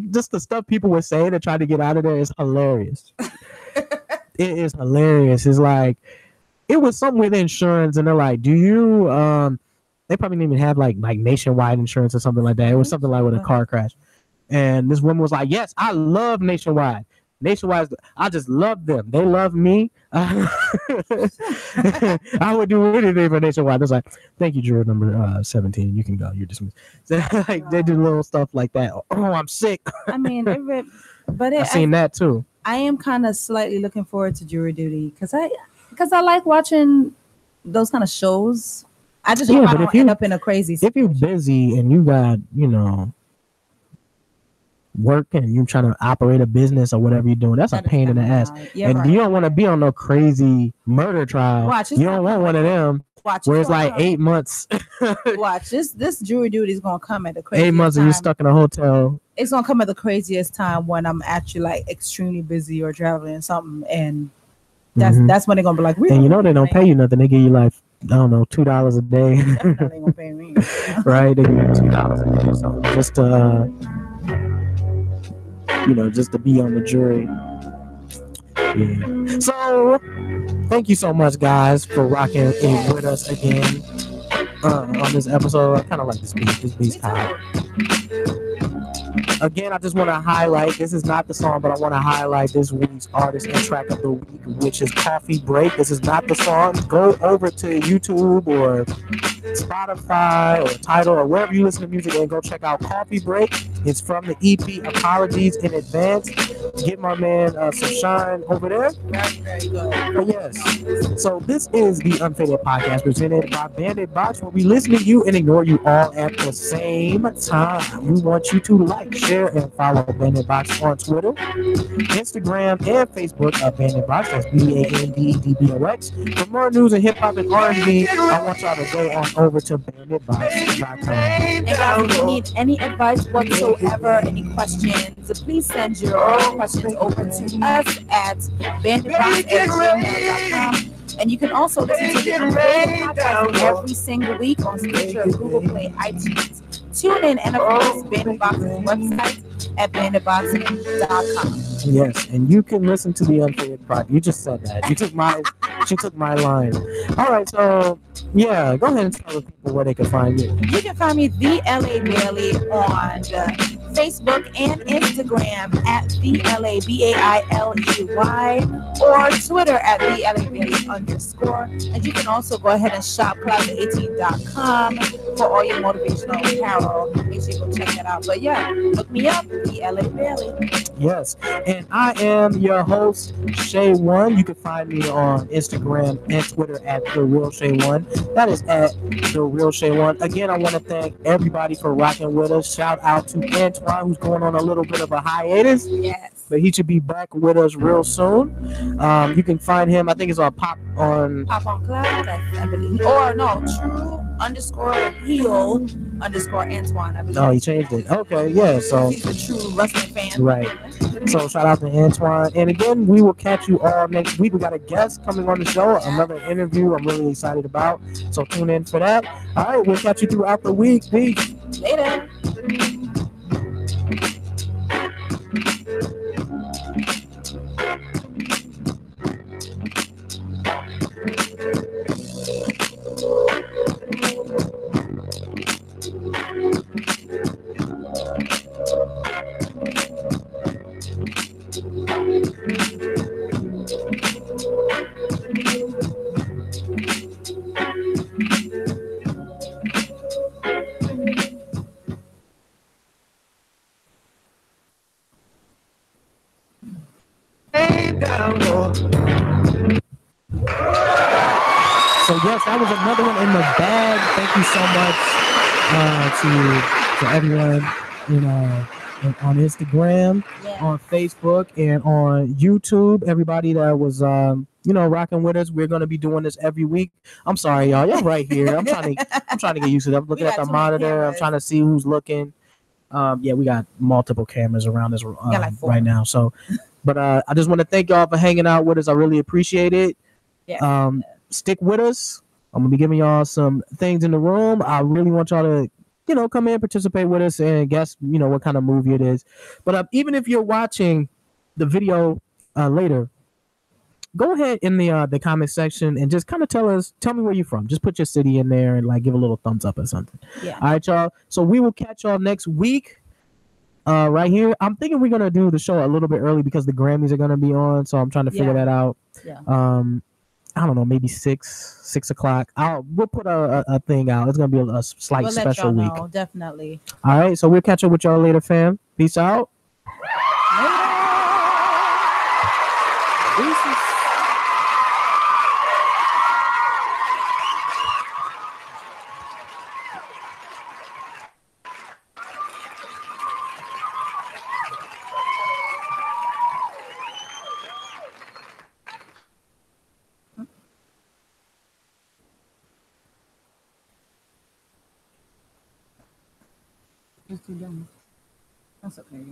just the stuff people would say to try to get out of there is hilarious. It is hilarious. It's like, it was something with insurance, and they're like, do you they probably didn't even have like nationwide insurance or something like that. It was something like with a car crash. And this woman was like, yes, I love Nationwide. Nationwide, I just love them. They love me. I would do anything for Nationwide. It's like, thank you, juror number 17. You can go. You're dismissed. Like, they do little stuff like that. Oh, I'm sick. I mean, I've seen that too. I am kind of slightly looking forward to jury duty because I like watching those kind of shows. I just hope I don't end up in a crazy situation. If you're busy and you got, work and you're trying to operate a business or whatever you're doing, that's a pain in the ass. And you don't want to be on no crazy murder trial. You don't want one of them where it's like 8 months. Watch this jury duty is gonna come at the craziest 8 months and you're stuck in a hotel. It's gonna come at the craziest time when I'm actually like extremely busy or traveling something, and that's when they're gonna be like, and they don't pay you nothing. They give you like, I don't know, $2 a day. Definitely gonna pay me. Right? They give you $2 a day or something just to just to be on the jury. Yeah. So, thank you so much, guys, for rocking in with us again on this episode. I kind of like this beat time. Again, I just want to highlight, this is not the song, but I want to highlight this week's artist and track of the week, which is Coffee Break. This is not the song. Go over to YouTube or Spotify or Tidal or wherever you listen to music and go check out Coffee Break. It's from the EP Apologies in Advance. Give my man some shine over there. Very good. But yes. So this is the Unfaded Podcast presented by Bandit Box, where we listen to you and ignore you all at the same time. We want you to like, share, and follow Bandit Box on Twitter, Instagram, and Facebook at Bandit Box. That's BANDEDBOX. For more news and hip hop and R&B, I want y'all to go on over to banditbox.com. And guys, if you need any advice whatsoever, any questions, please send your questions over to us at banditbox@gmail.com. And you can also listen to the podcast every single week on Stitcher, Google Play, iTunes, TuneIn, and of course, Bandit Box's website at banditbox.com. Yes, and you can listen to the Unfaded Podcast. You just said that. She took my line. All right, so yeah, go ahead and tell the people where they can find you. You can find me, The LA Bailey, on Facebook and Instagram at The LA BAILEY, or Twitter at The LA Bailey _. And you can also go ahead and shop Plaza18.com for all your motivational apparel. Make sure you go check that out. But yeah, look me up, The LA Bailey. Yes, and I am your host, Shay One. You can find me on Instagram and Twitter at The Real Shay One. That is at The Real Shay One. Again, I want to thank everybody for rocking with us. Shout out to Antoine, who's going on a little bit of a hiatus. Yes. But he should be back with us real soon. You can find him, I think it's on Pop on Cloud, I believe. Or no, True_Heel_ Antoine, I believe. Oh, he changed it. Okay, yeah. So he's a true wrestling fan. Right. So shout out to Antoine. And again, we will catch you all next week. We got a guest coming on the show, another interview I'm really excited about. So tune in for that. All right, we'll catch you throughout the week. Peace. Later. Yes, that was another one in the bag. Thank you so much to everyone on Instagram, on Facebook, and on YouTube. Everybody that was rocking with us. We're gonna be doing this every week. I'm sorry, y'all right here. I'm trying to get used to it. I'm looking at the monitor. I'm trying to see who's looking. We got multiple cameras around this right now. So, but I just want to thank y'all for hanging out with us. I really appreciate it. Stick with us. I'm gonna be giving y'all some things in the room. I really want y'all to, come in, participate with us, and guess, what kind of movie it is. But even if you're watching the video later, go ahead in the comment section and just kind of tell me where you're from. Just put your city in there and like give a little thumbs up or something. Yeah. All right, y'all. So we will catch y'all next week. Right here. I'm thinking we're gonna do the show a little bit early because the Grammys are gonna be on. So I'm trying to figure that out. Yeah. I don't know, maybe 6 o'clock. We'll put a thing out. It's gonna be a slight special week. Know, definitely. All right, so we'll catch up with y'all later, fam. Peace out. That's too dumb. That's okay.